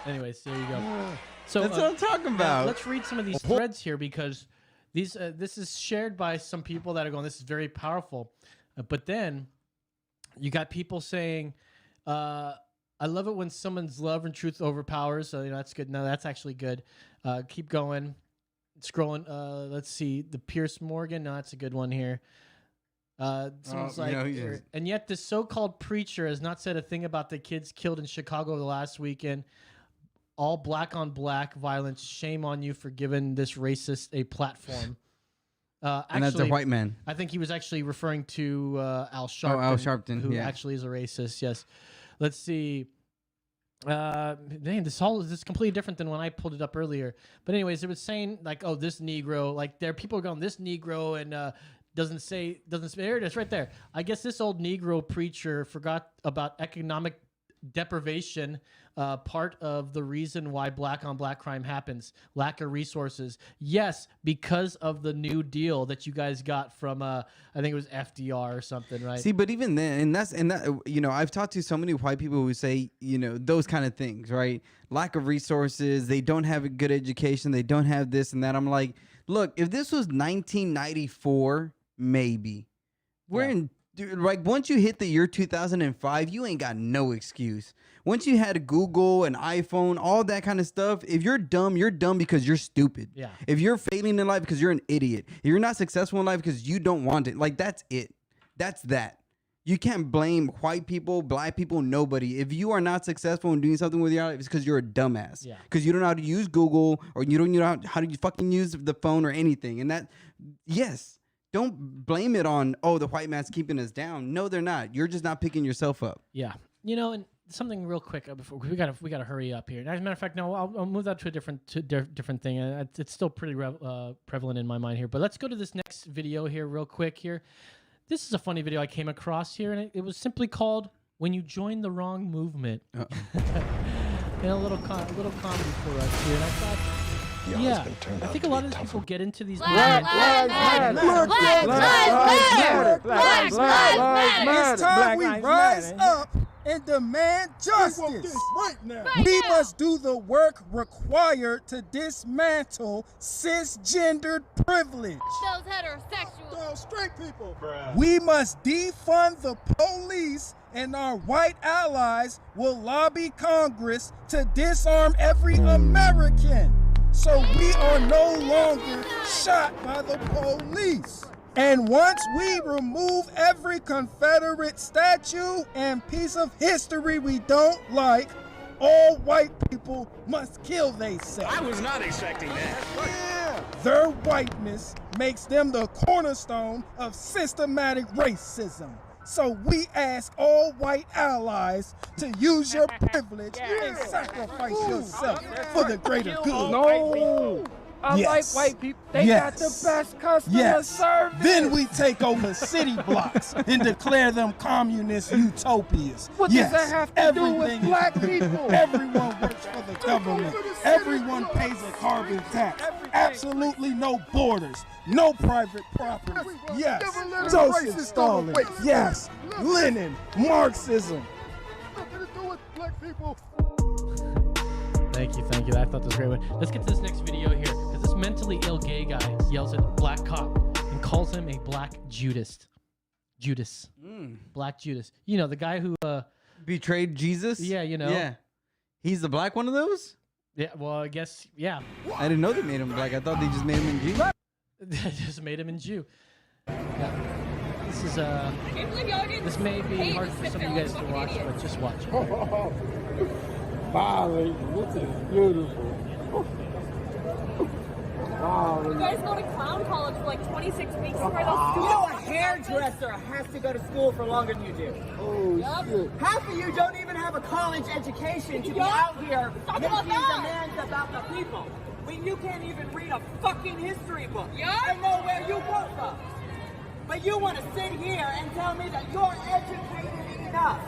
Anyways, there you go. So That's what I'm talking about. Let's read some of these threads here because these this is shared by some people that are going, this is very powerful. But then you got people saying, I love it when someone's love and truth overpowers. So, that's good. No, that's actually good. Keep going. Scrolling. Let's see. The Pierce Morgan. No, that's a good one here. Someone's and yet this so-called preacher has not said a thing about the kids killed in Chicago the last weekend. All black on black violence. Shame on you for giving this racist a platform. And that's a white man. I think he was actually referring to Al Sharpton. Oh, Al Sharpton, who yeah. actually is a racist. Yes. Let's see. This is completely different than when I pulled it up earlier. But anyways, it was saying like, oh, this Negro, like there are people going, this Negro, and doesn't say, there it is right there. I guess this old Negro preacher forgot about economic deprivation, part of the reason why black on black crime happens. Lack of resources. Yes, because of the New Deal that you guys got from I think it was FDR or something, right? See, but even then, I've talked to so many white people who say, those kind of things, right? Lack of resources, they don't have a good education, they don't have this and that. I'm like, look, if this was 1994, maybe. Like once you hit the year 2005, you ain't got no excuse. Once you had Google and iPhone, all that kind of stuff, if you're dumb because you're stupid. Yeah. If you're failing in life because you're an idiot. If you're not successful in life because you don't want it. Like that's it. That's that. You can't blame white people, black people, nobody. If you are not successful in doing something with your life, it's because you're a dumbass. Yeah. Because you don't know how to use Google or you don't know how to fucking use the phone or anything. And that, yes. Don't blame it on, the white man's keeping us down. No, they're not. You're just not picking yourself up. Yeah. And something real quick before we gotta hurry up here. As a matter of fact, no, I'll move that to a different thing. It's still pretty prevalent in my mind here. But let's go to this next video here real quick here. This is a funny video I came across here, and it was simply called "When You Join the Wrong Movement." And a little comedy for us here. And I thought. Yeah, I think a lot of these people get into these movements. It's time we rise up and demand justice. We must do the work required to dismantle cisgendered privilege. Those heterosexuals. Those straight people. We must defund the police, and our white allies will lobby Congress to disarm every American, so we are no longer shot by the police. And once we remove every Confederate statue and piece of history we don't like, all white people must kill themselves. I was not expecting that. Yeah. Their whiteness makes them the cornerstone of systematic racism. So we ask all white allies to use your privilege and sacrifice yourself for the greater good. No. I like white people. They got the best customer service. Then we take over city blocks and declare them communist utopias. What does that have to do with black people? Everyone works for the government. Everyone pays a carbon tax. Absolutely no borders. No private property. Yes. Joseph Stalin. Yes. Lenin. Marxism. Nothing to do with black people. Thank you. I thought that was a great one. Let's get to this next video here, because this mentally ill gay guy yells at a black cop and calls him a black Judas. Black Judas. You know, the guy who betrayed Jesus? Yeah, you know. Yeah. He's the black one of those? Yeah, well, I guess, yeah. I didn't know they made him black. I thought they just made him in Jew. They just made him in Jew. Yeah. This is this may be hard for some of you guys to watch, but just watch it. Violating. This is beautiful. Wow. You guys go to clown college for like 26 weeks for those You know, a hairdresser has to go to school for longer than you do. Oh, shit. Half of you don't even have a college education to be out here making demands about the people. When you can't even read a fucking history book and know where you come from. But you want to sit here and tell me that you're educated enough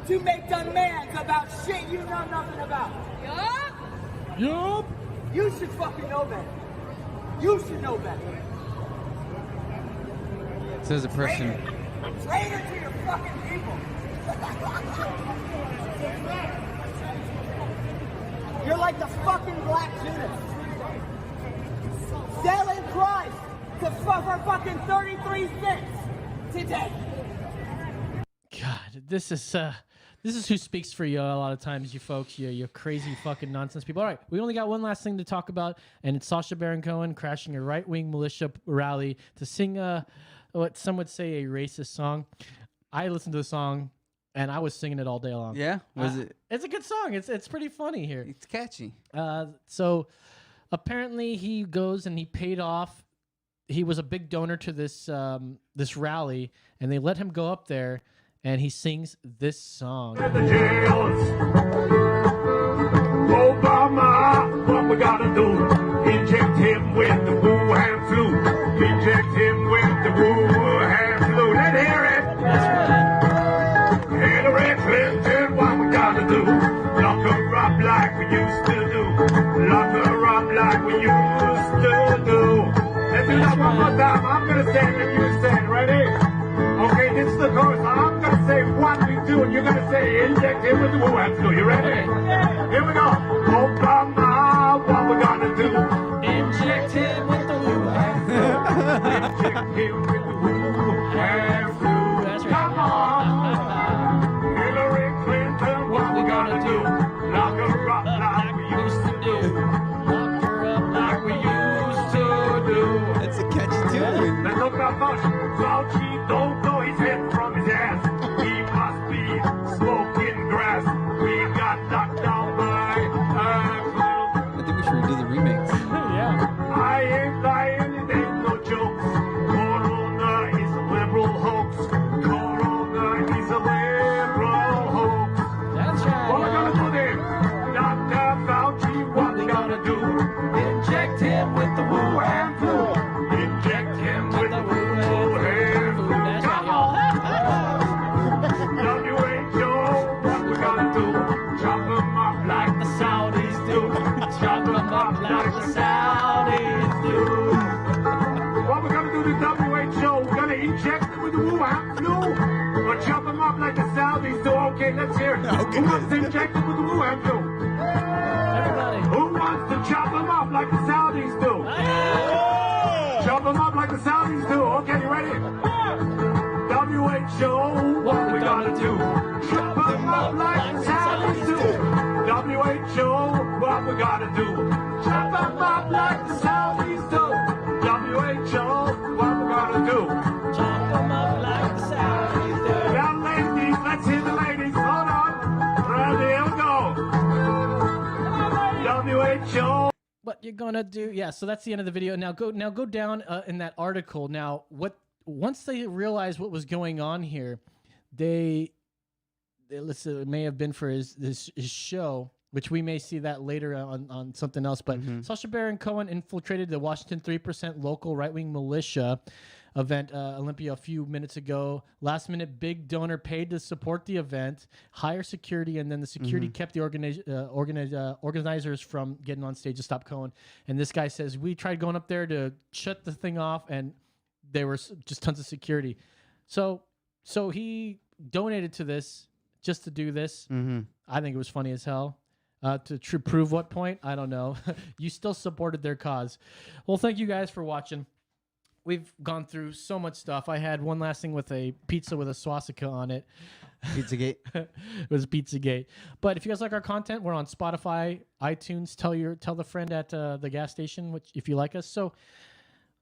to make demands about shit you know nothing about. Yup. You should fucking know better. You should know better. Says a person. Traitor to your fucking people. You're like the fucking Black Judas. Selling Christ for fucking 33 cents today. God, this is who speaks for you a lot of times, you folks, you crazy fucking nonsense people. All right, we only got one last thing to talk about, and it's Sacha Baron Cohen crashing a right-wing militia rally to sing what some would say a racist song. I listened to the song, and I was singing it all day long. Yeah? Was it? It's a good song. It's pretty funny here. It's catchy. So apparently he goes and he paid off. He was a big donor to this this rally, and they let him go up there, and he sings this song. Obama, what we gotta do? Inject him with the Wuhan flu. Inject him with the Wuhan flu. Let's hear it. Hillary Clinton, what we gotta do? Lock her up like we used to do. Lock her up like we used to do. Let's do that one more time. I'm gonna say it and you say it. Ready? Okay, this is the chorus. I'm gonna say what we do, and you're gonna say inject him with the Wuhan flu. You ready? Here we go. Obama, what we gonna do? Inject him with the Wuhan flu. Inject him with the Wuhan flu. That's right. Come on. Hillary Clinton, what we gonna do? Lock her up like we used to do. Lock her up like we used to do. That's a catchy tune. Let's talk about Fauci. Fauci don't know his head from his ass. He must be smoking grass. We got knocked down by a clown. I think we should do the remix. Yeah. I ain't lying, it ain't no jokes. Corona is a liberal hoax. Corona is a liberal hoax. That's right. What we gonna do then? Dr. Fauci, what we gonna do? Inject him with the Wuhan flu. Inject him with the Wuhan flu. That's right, Come y'all. WHO, what we gonna do? Chop them up like the Saudis do. Chop them up like the Saudis do. What we gonna do to WHO? We're gonna inject them with the Wuhan flu? Or chop them up like the Saudis do? Okay, let's hear it. Who wants to inject them with the Wuhan flu? Everybody. Who wants to chop them up like the Saudis do? Chop them up like the Saudis do. Okay, you ready? WHO, what we gonna do? Chop them up like the Saudis do. WHO, what we gotta do? Chop them up like the Saudis do. WHO, what we gonna do? Chop them up like the Saudis do. Well, ladies, let's hear the ladies. Hold on. Ready, here we go. WHO. What you're gonna do? Yeah. So that's the end of the video. Now go down in that article. Now once they realized what was going on here, they listen. It may have been for his show. which we may see that later on something else. But Sacha Baron Cohen infiltrated the Washington 3% local right-wing militia event Olympia a few minutes ago. Last minute, big donor paid to support the event, higher security, and then the security kept the organizers from getting on stage to stop Cohen. And this guy says, we tried going up there to shut the thing off, and there were just tons of security. So he donated to this just to do this. I think it was funny as hell. To prove what point? I don't know. You still supported their cause. Well, thank you guys for watching. We've gone through so much stuff. I had one last thing with a pizza with a swastika on it. Pizzagate. It was Pizzagate. But if you guys like our content, we're on Spotify, iTunes. Tell the friend at the gas station if you like us. So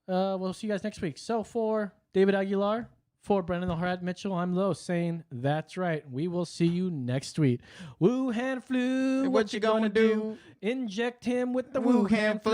we'll see you guys next week. So for David Aguilar, for Brendan the Heart Mitchell, I'm Lo saying that's right. We will see you next week. Wuhan flu. What you gonna do? Inject him with the Wuhan flu.